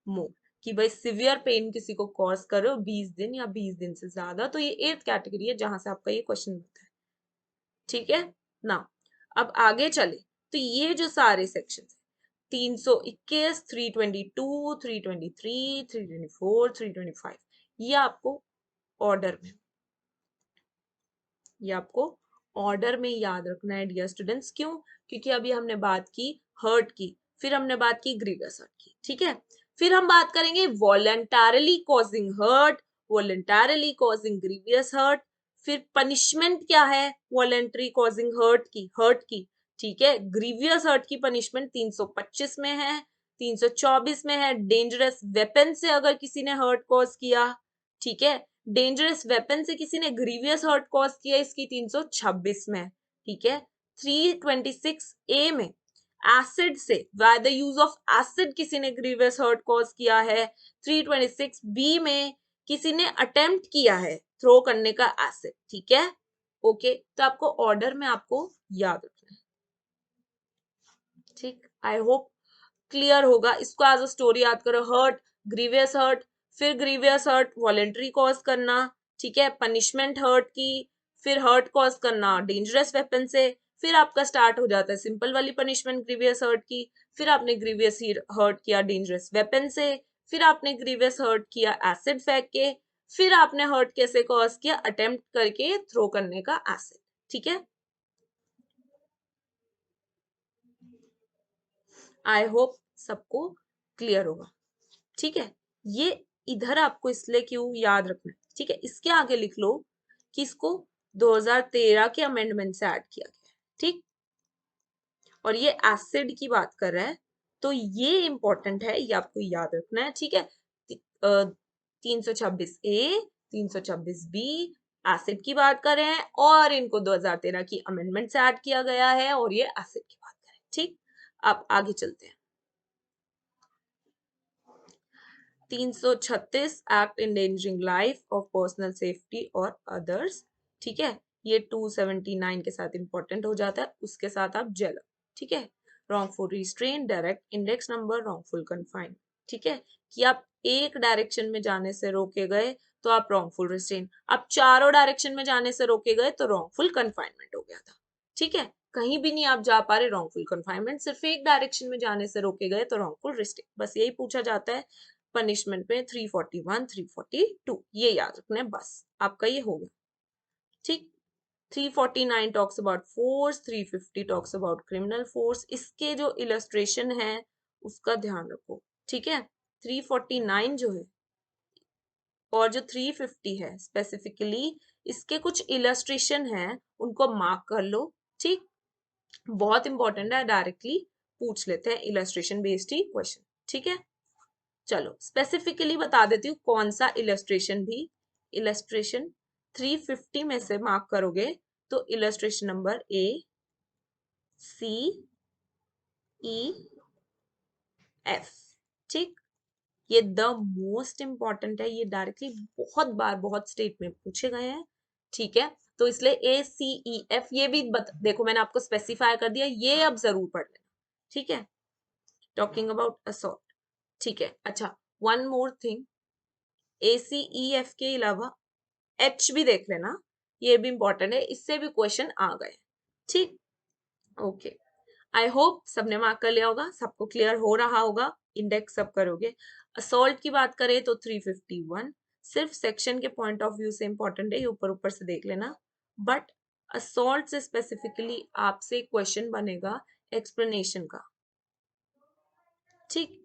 मोर, कि भाई सिवियर पेन किसी को कॉज करो 20 दिन या 20 दिन से ज्यादा, तो ये एट्थ कैटेगरी है जहां से आपका ये क्वेश्चन बनता है। ठीक है ना, अब आगे चले तो ये जो सारे सेक्शन 321, 322, 323, 324, 325, ये आपको ऑर्डर में, ये आपको ऑर्डर में याद रखना है डियर स्टूडेंट्स। क्यों? क्योंकि अभी हमने बात की हर्ट की, फिर हमने बात की ग्रीवियस हर्ट की। ठीक है, फिर हम बात करेंगे voluntarily causing hurt, voluntarily causing grievous hurt. फिर पनिशमेंट क्या है वॉलंटरी कॉजिंग हर्ट की। ठीक है, ग्रीवियस हर्ट की पनिशमेंट 325 में है, 324 में है। डेंजरस वेपन से अगर किसी ने हर्ट कॉज किया, ठीक है, डेंजरस वेपन से किसी ने ग्रीवियस हर्ट कॉज किया, इसकी 326 में। ठीक है, 326 ए में एसिड से, by the use of acid किसी ने ग्रीवियस हर्ट कॉज किया है। 326 बी में किसी ने अटेम्प्ट किया है थ्रो करने का एसिड। ठीक है, ओके, तो आपको ऑर्डर में आपको याद रखना है। ठीक, आई होप क्लियर होगा। इसको एज अ स्टोरी याद करो, हर्ट, ग्रीवियस हर्ट, फिर ग्रीवियस हर्ट वॉलेंट्री कॉज करना, ठीक है, पनिशमेंट हर्ट की, फिर हर्ट कॉज करना डेंजरस वेपन से, फिर आपका स्टार्ट हो जाता है सिंपल वाली पनिशमेंट ग्रीवियस हर्ट की, फिर आपने ग्रीवियस हर्ट किया डेंजरस वेपन से, फिर आपने ग्रीवियस हर्ट किया एसिड फेंक के, फिर आपने हर्ट कैसे कॉज किया, अटेम्प्ट करके थ्रो करने का एसिड। ठीक है, आई होप सबको क्लियर होगा। ठीक है, ये इधर आपको इसलिए क्यों याद रखना है, ठीक है, इसके आगे लिख लो कि इसको 2013 के अमेंडमेंट से ऐड किया गया है। ठीक, और ये एसिड की बात कर रहा है, तो ये इंपॉर्टेंट है, ये आपको याद रखना है। ठीक है, 326 ए, 326 बी एसिड की बात कर रहे हैं, और इनको 2013 की अमेंडमेंट से ऐड किया गया है, और ये एसिड की बात कर रहे हैं। ठीक, अब आगे चलते हैं। 336 act endangering life of personal safety और अदर्स। ठीक है, ये 279 के साथ इंपॉर्टेंट हो जाता है, उसके साथ आप जेल। ठीक है, wrongful restrain, direct index number, wrongful confine. ठीक है, कि आप एक डायरेक्शन में जाने से रोके गए तो आप रॉन्गफुल रिस्ट्रेन, आप चारों डायरेक्शन में जाने से रोके गए तो रॉन्गफुल कन्फाइनमेंट हो गया था। ठीक है, कहीं भी नहीं आप जा पा रहे, रॉन्गफुल कन्फाइनमेंट, सिर्फ एक डायरेक्शन में जाने से रोके गए तो रॉन्गफुल रिस्ट्रेन, बस यही पूछा जाता है पनिशमेंट में। 341, 342 ये याद रखना है, बस आपका ये हो गया। ठीक, 349 talks about force, 350 talks about criminal force. इसके जो इलस्ट्रेशन है उसका ध्यान रखो। ठीक है, 349 जो है और जो 350 है स्पेसिफिकली, इसके कुछ इलस्ट्रेशन है, उनको मार्क कर लो। ठीक, बहुत इंपॉर्टेंट है, डायरेक्टली पूछ लेते हैं इलस्ट्रेशन बेस्ड ही क्वेश्चन। ठीक है, चलो स्पेसिफिकली बता देती हूँ कौन सा इलस्ट्रेशन भी। इलस्ट्रेशन 350 में से मार्क करोगे तो illustration number A, C, E, F. ठीक, ये द मोस्ट इंपॉर्टेंट है, ये डायरेक्टली बहुत बार बहुत स्टेट में पूछे गए हैं, ठीक है। तो इसलिए ACEF ये भी देखो मैंने आपको स्पेसिफाई कर दिया, ये अब जरूर पढ़ लेना, ठीक है। टॉकिंग अबाउट असॉल्ट, ठीक है। अच्छा, वन मोर थिंग, ACEF के अलावा H भी देख लेना, ये भी इंपॉर्टेंट है, इससे भी क्वेश्चन आ गए, ठीक। ओके, आई होप सबने मार्क कर लिया होगा, सबको क्लियर हो रहा होगा, इंडेक्स सब करोगे। असॉल्ट की बात करें तो 351 सिर्फ सेक्शन के पॉइंट ऑफ व्यू से इंपॉर्टेंट है, ये ऊपर ऊपर से देख लेना, बट असॉल्ट से स्पेसिफिकली आपसे क्वेश्चन बनेगा एक्सप्लेनेशन का, ठीक।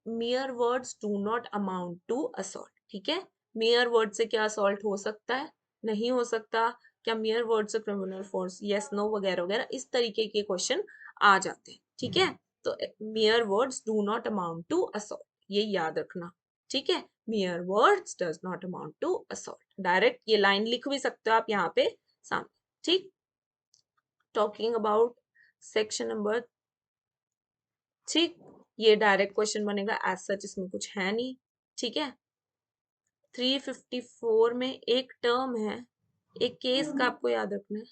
Mere words do not amount to assault, ठीक है। मियर वर्ड से क्या असॉल्ट हो सकता है, नहीं हो सकता, क्या मियर वर्ड से क्रिमिनल फोर्स, यस नो वगैरह वगैरह, इस तरीके के क्वेश्चन आ जाते हैं, ठीक है। तो mere words do not amount to assault, ये याद रखना, ठीक है। Mere words does not amount to assault, direct ये लाइन लिख भी सकते हो आप यहाँ पे सामने, ठीक। टॉकिंग अबाउट सेक्शन नंबर, ठीक, ये डायरेक्ट क्वेश्चन बनेगा, एज सच इसमें कुछ है नहीं, ठीक है। 354 में एक टर्म है, एक केस का आपको याद रखना है,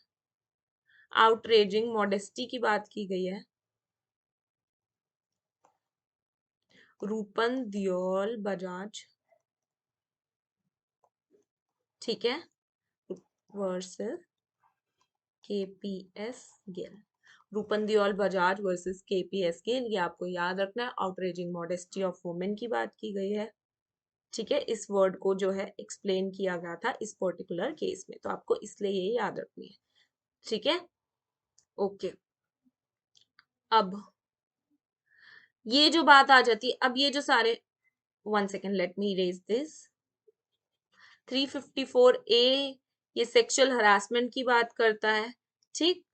आउटरेजिंग मॉडेस्टी की बात की गई है, रूपन दियोल बजाज, ठीक है, वर्सेस KPS गिल, रूपन दियोल बजाज वर्सेस KPS गिल, ये आपको याद रखना है, आउटरेजिंग मॉडेस्टी ऑफ वुमेन की बात की गई है, ठीक है। इस वर्ड को जो है एक्सप्लेन किया गया था इस पर्टिकुलर केस में, तो आपको इसलिए ये याद रखनी है, ठीक है। ओके, अब ये जो बात आ जाती है, अब ये जो सारे, one second let me erase this, 354A ये सेक्सुअल हरासमेंट की बात करता है, ठीक।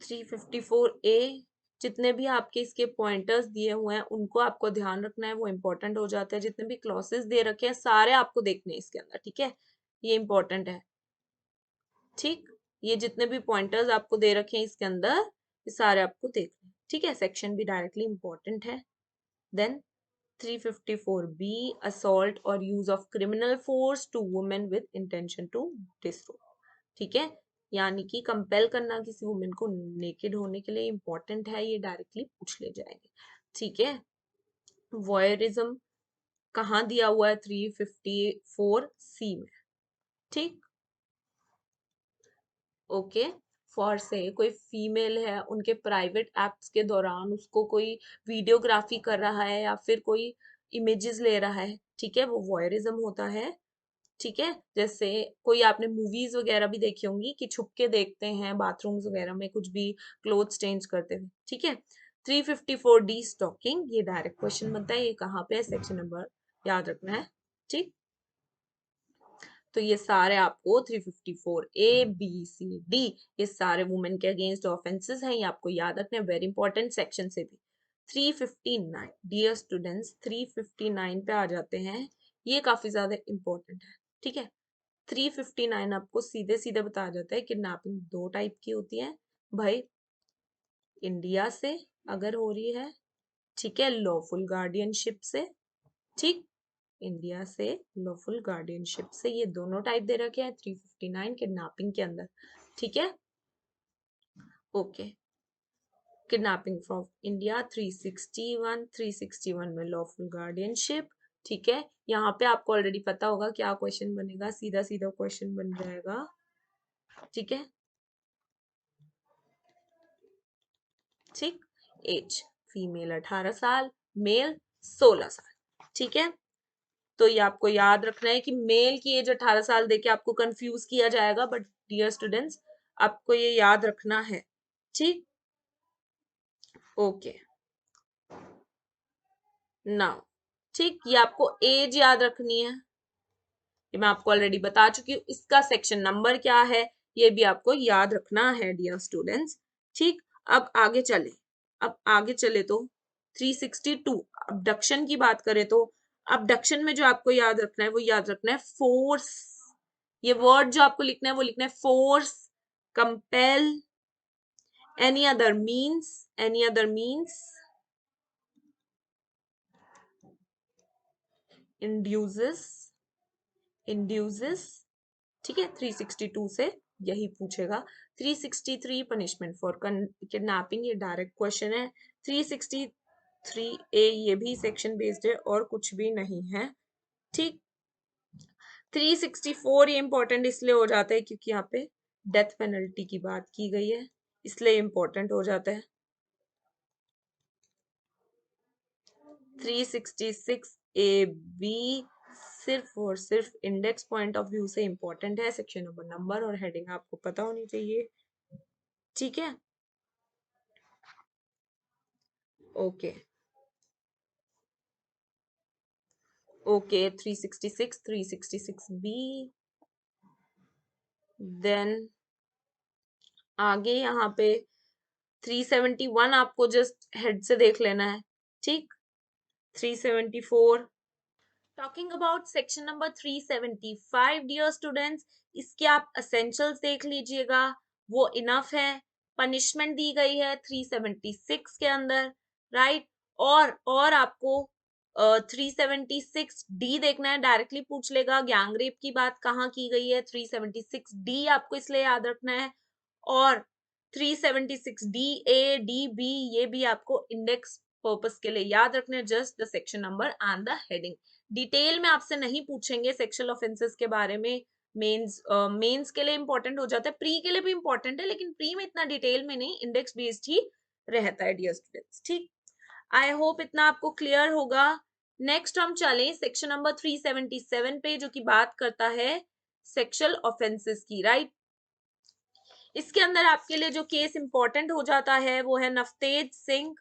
354A जितने भी आपके इसके पॉइंटर्स दिए हुए हैं उनको आपको ध्यान रखना है, वो इंपॉर्टेंट हो जाते हैं, जितने भी क्लॉसेस दे रखे हैं सारे आपको देखने हैं इसके अंदर, ठीक है, ये इंपॉर्टेंट है, ठीक। ये जितने भी पॉइंटर्स आपको दे रखे हैं इसके अंदर, ये सारे आपको देखने हैं, ठीक है। सेक्शन भी डायरेक्टली इंपॉर्टेंट है। देन 354B असॉल्ट और use of criminal force to women with intention to destroy, ठीक है, यानी कि कंपेल करना किसी वुमेन को नेकेड होने के लिए इंपॉर्टेंट है, ये डायरेक्टली पूछ ले जाएंगे, ठीक है। वॉयरिज्म कहाँ दिया हुआ है, 354C में, ठीक। ओके, फॉर से कोई फीमेल है, उनके प्राइवेट एक्ट्स के दौरान उसको कोई वीडियोग्राफी कर रहा है या फिर कोई इमेजेस ले रहा है, ठीक है, वो वॉयरिज्म होता है, ठीक है। जैसे कोई आपने मूवीज वगैरह भी देखी होंगी कि छुप के देखते हैं बाथरूम्स वगैरह में कुछ भी क्लोथ्स चेंज करते हुए, ठीक है। 354D स्टॉकिंग, ये डायरेक्ट क्वेश्चन बनता है, ये कहाँ पे है, सेक्शन नंबर याद रखना है, ठीक। तो ये सारे आपको 354A B C D ये सारे वुमेन के अगेंस्ट ऑफेंसेस हैं, ये आपको याद रखना है, वेरी इंपॉर्टेंट सेक्शन से भी। 359 डियर स्टूडेंट्स, 359 पे आ जाते हैं, ये काफी ज्यादा इंपॉर्टेंट है, ठीक है। 359 आपको सीधे सीधे बताया जाता है किडनैपिंग दो टाइप की होती है भाई, इंडिया से अगर हो रही है, ठीक है, लॉफुल गार्डियनशिप से, ठीक, इंडिया से लॉफुल गार्डियनशिप से, ये दोनों टाइप दे रखे हैं 359 किडनैपिंग के अंदर, ठीक है। ओके, किडनैपिंग फ्रॉम इंडिया 361 में लॉफुल गार्डियनशिप, ठीक है। यहाँ पे आपको ऑलरेडी पता होगा क्या क्वेश्चन बनेगा, सीधा सीधा क्वेश्चन बन जाएगा, ठीक है, ठीक। एज फीमेल 18 साल, मेल 16 साल, ठीक है। तो ये आपको याद रखना है कि मेल की एज 18 साल देके आपको कंफ्यूज किया जाएगा, बट डियर स्टूडेंट्स आपको ये याद रखना है, ठीक। ओके, नाउ, ठीक, ये आपको एज याद रखनी है, ये मैं आपको ऑलरेडी बता चुकी हूँ, इसका सेक्शन नंबर क्या है ये भी आपको याद रखना है डियर स्टूडेंट्स, ठीक। अब आगे चले, अब आगे चले तो 362 अबडक्शन की बात करें तो अबडक्शन में जो आपको याद रखना है वो याद रखना है फोर्स, ये वर्ड जो आपको लिखना है वो लिखना है force, compel, any other means, any other means, induces, ठीक है, 362 से यही पूछेगा। 363 पनिशमेंट फॉर किडनैपिंग, ये डायरेक्ट क्वेश्चन है। 363A ये भी सेक्शन बेस्ड है और कुछ भी नहीं है, ठीक। 364 ये इंपॉर्टेंट इसलिए हो जाता है क्योंकि यहाँ पे डेथ पेनल्टी की बात की गई है, इसलिए इंपॉर्टेंट हो जाता है। 366AB सिर्फ और सिर्फ इंडेक्स पॉइंट ऑफ व्यू से इंपॉर्टेंट है। सेक्शन नंबर और हेडिंग आपको पता होनी चाहिए, ठीक है। ओके ओके 366 366B, देन आगे यहाँ पे 371 आपको जस्ट हेड से देख लेना है, ठीक। 374, talking about section number 375 dear students, इसके आप एसेंशियल्स देख लीजिएगा, वो इनफ है। पनिशमेंट दी गई है 376 के अंदर, राइट। और आपको 376D देखना है, डायरेक्टली पूछ लेगा गैंग रेप की बात कहाँ की गई है, 376D आपको इसलिए याद रखना है। और 376D A D B ये भी आपको इंडेक्स पर्पस के लिए याद रखना है, just the section number and the heading. Detail में आपसे नहीं पूछेंगे सेक्सुअल ऑफेंसेस के बारे में, मेंस के लिए इंपॉर्टेंट हो जाता है, प्री के लिए भी इंपॉर्टेंट है, लेकिन प्री में इतना डिटेल में नहीं, इंडेक्स बेस्ड ही रहता है डियर स्टूडेंट्स, ठीक। आई होप इतना आपको क्लियर होगा। नेक्स्ट हम चलें सेक्शन नंबर 377 पे, जो कि बात करता है सेक्सुअल ऑफेंसेस की, राइट। इसके अंदर आपके लिए जो केस इंपॉर्टेंट हो जाता है वो है नवतेज सिंह।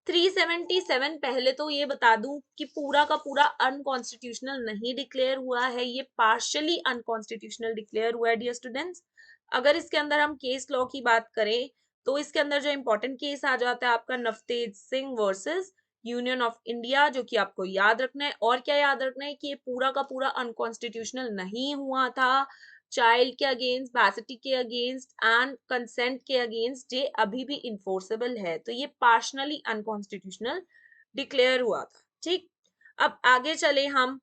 377 पहले तो ये बता दूं कि पूरा का पूरा अनकॉन्स्टिट्यूशनल नहीं डिक्लेयर हुआ है, ये पार्शियली अनकॉन्स्टिट्यूशनल डिक्लेयर हुआ है डियर स्टूडेंट्स। अगर इसके अंदर हम केस लॉ की बात करें तो इसके अंदर जो इंपॉर्टेंट केस आ जाता है आपका Navtej Singh versus union of India, जो कि आपको याद रखना है। और क्या याद रखना है कि ये पूरा का पूरा अनकॉन्स्टिट्यूशनल नहीं हुआ था, चाइल्ड के अगेंस्ट, बैसिटी के अगेंस्ट एंड कंसेंट के अगेंस्ट ये अभी भी इन्फोर्सेबल है, तो ये पार्शनली अनकॉन्स्टिट्यूशनल डिक्लेयर हुआ था, ठीक। अब आगे चले हम,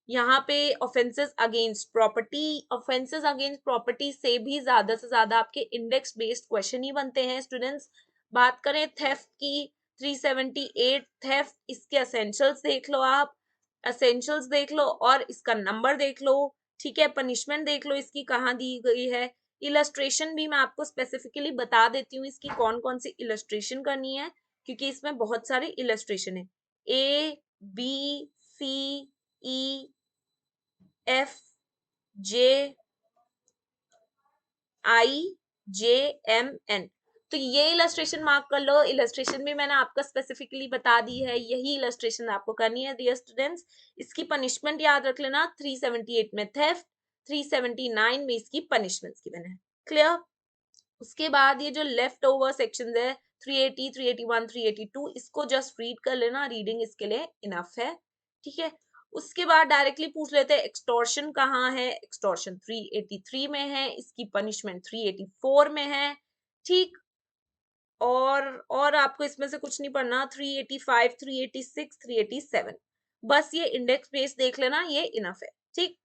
यहाँ पे offences against property, offences against property से भी ज्यादा से ज्यादा आपके इंडेक्स बेस्ड क्वेश्चन ही बनते हैं स्टूडेंट्स। बात करें थेफ्ट की, 378 थेफ्ट, इसके एसेंशियल्स देख लो आप, एसेंशियल्स देख लो और इसका नंबर देख लो, ठीक है। पनिशमेंट देख लो इसकी कहाँ दी गई है। इलस्ट्रेशन भी मैं आपको स्पेसिफिकली बता देती हूँ इसकी कौन कौन सी इलस्ट्रेशन करनी है, क्योंकि इसमें बहुत सारे इलस्ट्रेशन है। ABCEFJIJMN, तो ये इलस्ट्रेशन मार्क कर लो। इलस्ट्रेशन भी मैंने आपको स्पेसिफिकली बता दी है, यही इलस्ट्रेशन आपको करनी है डियर स्टूडेंट्स। इसकी पनिशमेंट याद रख लेना, 378 में थेफ्ट, 379 में इसकी पनिशमेंट्स की मैंने, क्लियर। उसके बाद ये जो लेफ्ट ओवर सेक्शन है 380, 381, 382, इसको जस्ट रीड कर लेना, रीडिंग इसके लिए इनफ है, ठीक है। उसके बाद डायरेक्टली पूछ लेते हैं एक्सटॉर्शन कहाँ है, एक्सटॉर्शन 383 में है, इसकी पनिशमेंट 384 में है, ठीक। और आपको इसमें से कुछ नहीं पढ़ना, 385, 386, 387, बस ये इंडेक्स बेस देख लेना, ये इनफ है, ठीक।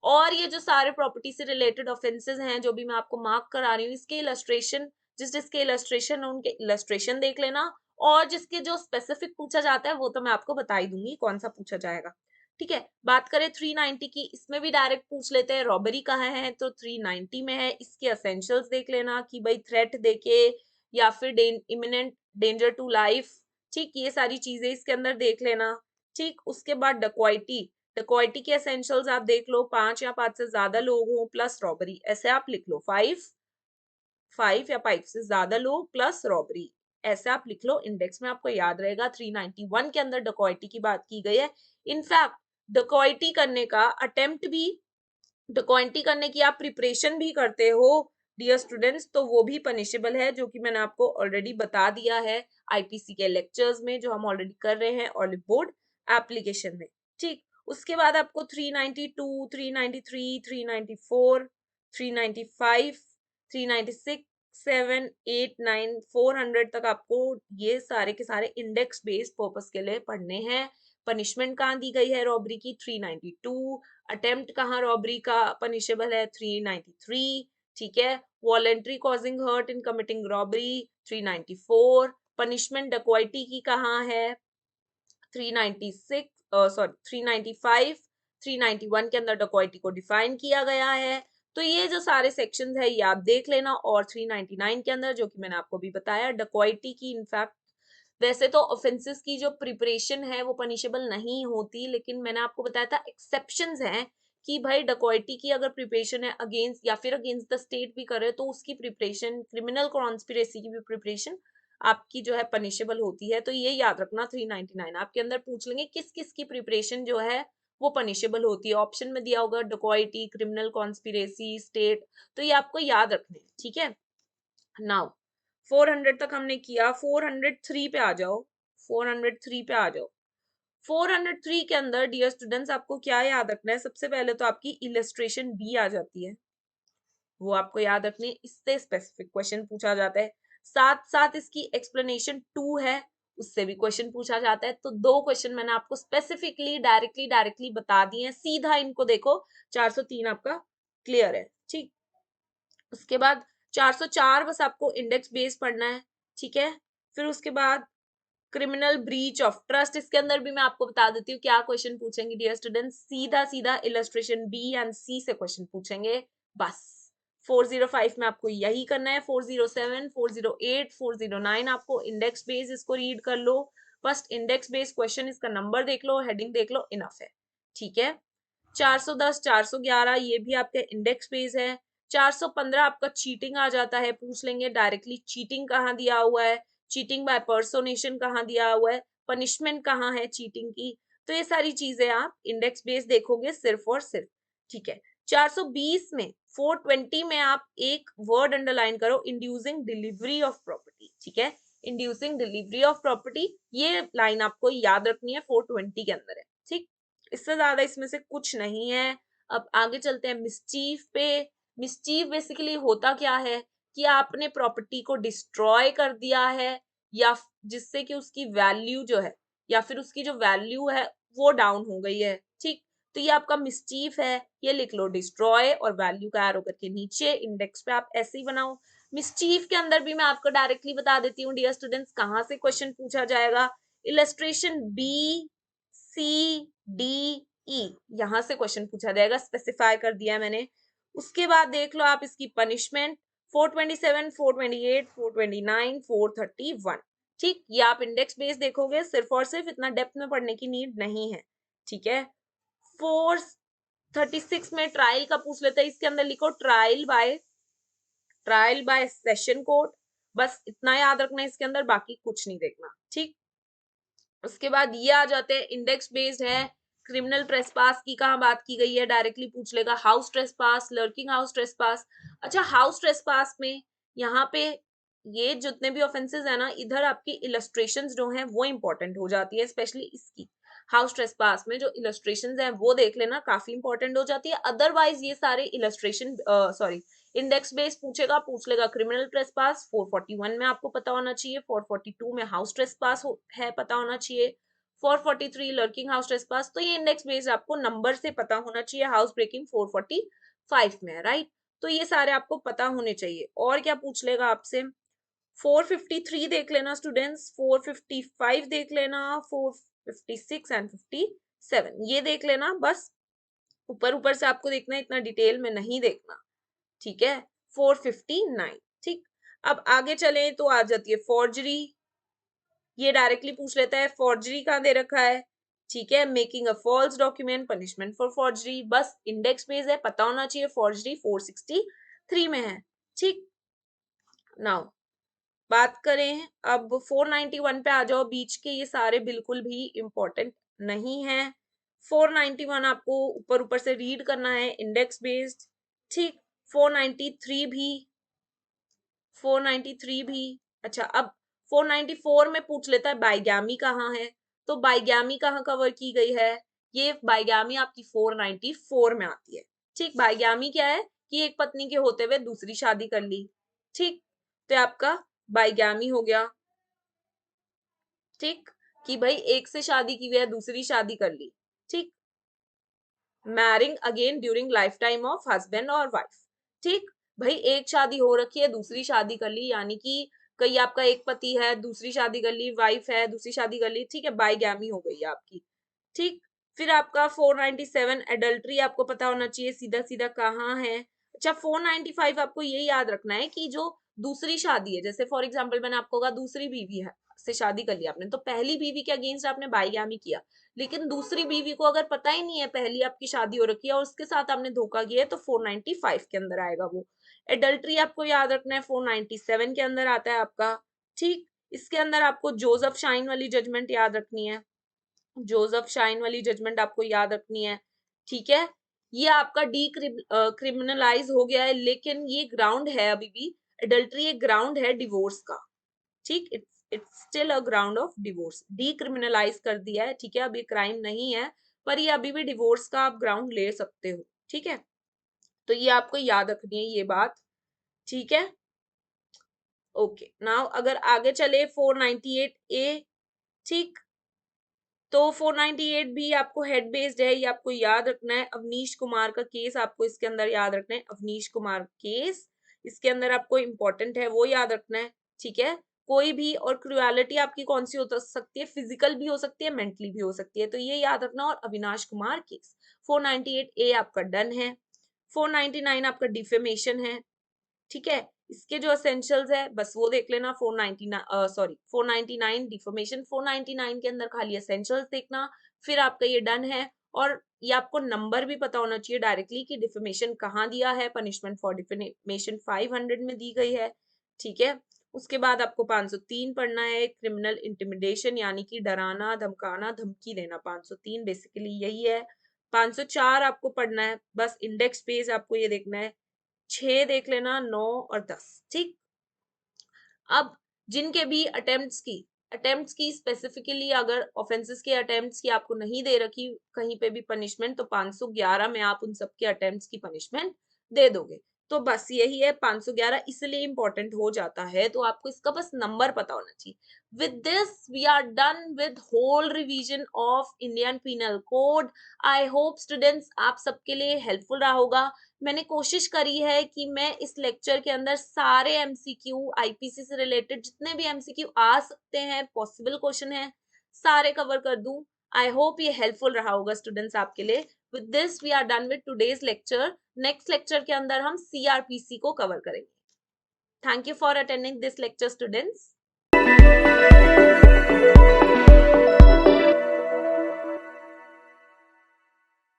और ये जो सारे प्रॉपर्टी से रिलेटेड ऑफेंसेस हैं जो भी मैं आपको मार्क करा रही हूँ, इसके इलस्ट्रेशन, जिसके इलस्ट्रेशन है उनके इलस्ट्रेशन देख लेना, और जिसके जो स्पेसिफिक पूछा जाता है वो तो मैं आपको बता ही दूंगी कौन सा पूछा जाएगा, ठीक है। बात करें 390 की, इसमें भी डायरेक्ट पूछ लेते हैं रॉबरी कहाँ है, तो 390 में है। इसके एसेंशियल्स देख लेना कि भाई थ्रेट देके या फिर इमिनेंट डेंजर टू लाइफ, ठीक, ये सारी चीजें इसके अंदर देख लेना, ठीक। उसके बाद डकॉइटी, डकॉइटी के एसेंशियल्स आप देख लो, 5 या 5 से ज्यादा लोग हो प्लस रॉबरी, ऐसे आप लिख लो, 5 या 5 से ज्यादा लोग प्लस रॉबरी, ऐसे आप लिख लो, इंडेक्स में आपको याद रहेगा। 391 के अंदर डकॉइटी की बात की गई है। इनफैक्ट डकॉइटी करने का अटेम्प्ट भी, डकॉइटी करने की आप प्रिपरेशन भी करते हो डियर स्टूडेंट्स, तो वो भी पनिशेबल है, जो कि मैंने आपको ऑलरेडी बता दिया है आईपीसी के लेक्चर्स में, जो हम ऑलरेडी कर रहे हैं ऑलिव बोर्ड एप्लीकेशन में, ठीक। उसके बाद आपको 392, 393, 394, 395, 396, 7, 8, 9, 400 तक आपको ये सारे के सारे इंडेक्स बेस्ड पर्पस के लिए पढ़ने हैं। पनिशमेंट कहाँ दी गई है रॉबरी की 392, अटेम्प्ट कहाँ रॉबरी का पनिशेबल है 393, ठीक है, voluntary causing hurt in committing robbery 394, punishment dacoity की कहाँ है 396, सॉरी 395, 391 के अंदर डकॉइटी को डिफाइन किया गया है। तो ये जो सारे सेक्शंस है ये आप देख लेना। और 399 के अंदर, जो कि मैंने आपको भी बताया, डकॉइटी की इनफैक्ट वैसे तो ऑफेंसेस की जो प्रिपरेशन है वो पनिशेबल नहीं होती, लेकिन मैंने आपको बताया था एक्सेप्शंस हैं कि भाई डकॉइटी की अगर प्रिपरेशन है अगेंस्ट या फिर अगेंस्ट द स्टेट भी करे तो उसकी प्रिपरेशन, क्रिमिनल कॉन्स्पिरेसी की भी प्रिपरेशन आपकी जो है पनिशेबल होती है। तो ये याद रखना 399 आपके अंदर पूछ लेंगे किस किस की प्रिपरेशन जो है वो पनिशेबल होती है। ऑप्शन में दिया होगा डकॉइटी, क्रिमिनल कॉन्स्पिरेसी, स्टेट, तो ये आपको याद रखने हैं, ठीक है। नाउ 400 तक हमने किया, 403 पे आ जाओ, 403 पे आ जाओ। 403 के अंदर डियर स्टूडेंट्स आपको क्या याद रखना है, सबसे पहले तो आपकी इलस्ट्रेशन बी आ जाती है, वो आपको याद रखनी है, इससे स्पेसिफिक क्वेश्चन पूछा जाता है। साथ साथ इसकी एक्सप्लेनेशन 2 है, उससे भी क्वेश्चन पूछा जाता है। तो दो क्वेश्चन मैंने आपको स्पेसिफिकली डायरेक्टली बता दिए हैं, सीधा इनको देखो। 403 आपका क्लियर है, ठीक। उसके बाद 404 बस आपको इंडेक्स बेस पढ़ना है, ठीक है। फिर उसके बाद क्रिमिनल ब्रीच ऑफ ट्रस्ट, इसके अंदर भी मैं आपको बता देती हूँ क्या क्वेश्चन पूछेंगे डियर स्टूडेंट्स, सीधा सीधा इलस्ट्रेशन बी एंड सी से क्वेश्चन पूछेंगे बस। 405 में आपको यही करना है, 407, 408, 409 आपको इंडेक्स बेस इसको रीड कर लो, फर्स्ट इंडेक्स बेस क्वेश्चन, इसका नंबर देख लो, हेडिंग देख लो, इनफ है, ठीक है। 410, 411 ये भी आपके इंडेक्स बेस है। 415 आपका चीटिंग आ जाता है, पूछ लेंगे डायरेक्टली चीटिंग कहाँ दिया हुआ है, चीटिंग बाय पर्सोनेशन कहाँ दिया हुआ है, पनिशमेंट कहाँ है चीटिंग की। तो ये सारी चीजें आप इंडेक्स बेस देखोगे सिर्फ और सिर्फ, ठीक है। 420 में 420 में आप एक वर्ड अंडरलाइन करो, इंड्यूसिंग डिलीवरी ऑफ प्रॉपर्टी, ठीक है। इंड्यूसिंग डिलीवरी ऑफ प्रॉपर्टी, ये लाइन आपको याद रखनी है, 420 के अंदर है, ठीक। इससे ज्यादा इसमें से कुछ नहीं है। अब आगे चलते हैं मिसचीफ पे। मिसचीफ बेसिकली होता क्या है कि आपने प्रॉपर्टी को डिस्ट्रॉय कर दिया है, या जिससे कि उसकी वैल्यू जो है, या फिर उसकी जो वैल्यू है वो डाउन हो गई है, ठीक। तो ये आपका मिसचीफ है, ये लिख लो डिस्ट्रॉय और वैल्यू का एरो करके नीचे इंडेक्स पे आप ऐसे ही बनाओ। मिसचीफ के अंदर भी मैं आपको डायरेक्टली बता देती हूँ डियर स्टूडेंट्स कहाँ से क्वेश्चन पूछा जाएगा। Illustration B C D E, यहां से क्वेश्चन पूछा जाएगा, स्पेसिफाई कर दिया मैंने। उसके बाद देख लो आप इसकी पनिशमेंट 427, 428, 429, 431, ठीक। ये आप इंडेक्स बेस देखोगे, सिर्फ और सिर्फ इतना डेप्थ में पढ़ने की नीड नहीं है, ठीक है। 436 में ट्रायल का पूछ लेते हैं, इसके अंदर लिखो ट्रायल बाय सेशन कोर्ट, बस इतना याद रखना है इसके अंदर, बाकी कुछ नहीं देखना, ठीक। उसके बाद ये आ जाते हैं इंडेक्स बेस्ड है। क्रिमिनल ट्रेसपास की कहाँ बात की गई है, डायरेक्टली पूछ लेगा, house trespass, lurking house trespass. अच्छा, हाउस ट्रेसपास में यहाँ पे ये जितने भी ऑफेंसेस है ना, इधर आपकी इलस्ट्रेशंस जो हैं वो इंपॉर्टेंट हो जाती है, स्पेशली इसकी हाउस ट्रेसपास में जो इलस्ट्रेशंस हैं वो देख लेना, काफी इंपॉर्टेंट हो जाती है। अदरवाइज ये सारे इलस्ट्रेशन सॉरी इंडेक्स बेस पूछेगा, पूछ लेगा क्रिमिनल ट्रेसपास 441 में आपको पता होना चाहिए, 442 में हाउस ट्रेसपास है पता होना चाहिए, 443 लर्किंग हाउस ट्रेसपास। तो ये इंडेक्स बेस आपको नंबर से पता होना चाहिए, हाउस ब्रेकिंग 445 में है, राइट। तो ये सारे आपको पता होने चाहिए। और क्या पूछ लेगा आपसे, 453 देख लेना स्टूडेंट्स, 455 देख लेना, 456 एंड 57 ये देख लेना, बस ऊपर ऊपर से आपको देखना है, इतना डिटेल में नहीं देखना, ठीक है। 459, ठीक। अब आगे चले तो आ जाती है फॉर्जरी, ये डायरेक्टली पूछ लेता है फॉर्जरी कहाँ दे रखा है, ठीक है। Making a false document, punishment for forgery, बस इंडेक्स बेस है, पता होना चाहिए, फॉर्जरी 463 में है, ठीक। नाउ बात करें अब 491 पे आ जाओ, बीच के ये सारे बिल्कुल भी इंपॉर्टेंट नहीं है। 491 आपको ऊपर ऊपर से रीड करना है, इंडेक्स बेस्ड, ठीक। 493 भी, 493 भी। अच्छा, अब 494 में पूछ लेता है बाइगैमी कहाँ है, तो बाइगैमी कहाँ कवर की गई है, ये बाइगैमी आपकी 494 में आती है, ठीक। बाइगैमी क्या है कि एक पत्नी के होते हुए दूसरी शादी कर ली, ठीक। तो आपका बाइगैमी हो गया, ठीक। कि भाई एक से शादी की हुई है, दूसरी शादी कर ली, ठीक। Marrying again during life time of husband और वाइफ, ठीक। भाई एक शादी हो रखी है, दूसरी शादी कर ली, यानी कि कहीं आपका एक पति है, दूसरी शादी कर ली, वाइफ है, दूसरी शादी कर ली, ठीक है, बाईगैमी हो गई आपकी, ठीक। फिर आपका 497 एडल्ट्री आपको पता होना चाहिए सीधा सीधा कहाँ है। अच्छा 495 आपको ये याद रखना है कि जो दूसरी शादी है, जैसे फॉर एग्जाम्पल मैंने आपको कहा दूसरी बीवी है से शादी कर लिया आपने, तो पहली बीवी के अगेंस्ट आपने बाईगामी किया, लेकिन दूसरी बीवी को अगर पता ही नहीं है पहली आपकी शादी हो रखी है और उसके साथ आपने धोखा किया है, तो 495 के अंदर आएगा वो। एडल्ट्री आपको याद रखना है 497 के अंदर आता है आपका, ठीक। इसके अंदर आपको जोसेफ शाइन वाली जजमेंट याद रखनी है, जोसेफ शाइन वाली जजमेंट आपको याद रखनी है, ठीक है। ये आपका डी क्रिमिनलाइज हो गया है, लेकिन ये ग्राउंड है अभी भी, एडल्ट्री एक ग्राउंड है डिवोर्स का, ठीक। It's still a ground of divorce, decriminalise कर दिया है, ठीक है। अब ये क्राइम नहीं है, पर ये अभी भी डिवोर्स का आप ग्राउंड ले सकते हो, ठीक है। तो ये आपको याद रखनी है ये बात, ठीक है। ओके नाउ अगर आगे चले 498 ए, ठीक। तो 498 भी आपको हेड बेस्ड है, ये आपको याद रखना है। अवनीश कुमार का केस आपको इसके अंदर याद रखना है, अवनीश कुमार केस इसके अंदर आपको इंपॉर्टेंट है, वो याद रखना है, ठीक है। कोई भी और क्रुएलिटी आपकी कौन सी हो सकती है, फिजिकल भी हो सकती है, मेंटली भी हो सकती है, तो ये याद रखना। और अविनाश कुमार केस 498 ए आपका डन है। 499 आपका डिफेमेशन है, ठीक है। इसके जो एसेंशियल्स है बस वो देख लेना। 499 डिफॉर्मेशन, 499 के अंदर खाली एसेंशियल्स देखना, फिर आपका ये डन है। और ये आपको नंबर भी पता होना चाहिए डायरेक्टली कि डिफॉर्मेशन कहाँ दिया है, पनिशमेंट फॉर डिफॉर्मेशन 500 में दी गई है, ठीक है। उसके बाद आपको 503 पढ़ना है, क्रिमिनल इंटिमिडेशन यानी कि डराना धमकाना धमकी देना, 503 बेसिकली यही है। 504 आपको पढ़ना है, बस इंडेक्स पेज आपको ये देखना है, 6 देख लेना, 9 और 10, ठीक। अब जिनके भी अटेम्प्ट्स की स्पेसिफिकली अगर ऑफेंसेस के अटेम्प्ट्स की आपको नहीं दे रखी कहीं पे भी पनिशमेंट, तो 511 में आप उन सबके अटेम्प्ट्स की पनिशमेंट दे दोगे। तो बस यही है, 511 इसलिए इंपॉर्टेंट हो जाता है, तो आपको इसका बस नंबर पता होना चाहिए। With this we are done with whole revision of Indian penal code. I hope students आप सबके लिए हेल्पफुल रहा होगा। मैंने कोशिश करी है कि मैं इस लेक्चर के अंदर सारे एमसीक्यू आईपीसी से रिलेटेड जितने भी एमसीक्यू आ सकते हैं, पॉसिबल क्वेश्चन है, सारे कवर कर दूं। आई होप ये हेल्पफुल रहा होगा स्टूडेंट्स आपके लिए। With this we are done with today's lecture. Next lecture के अंदर हम सीआरपीसी को कवर करेंगे। Thank you for attending this lecture students.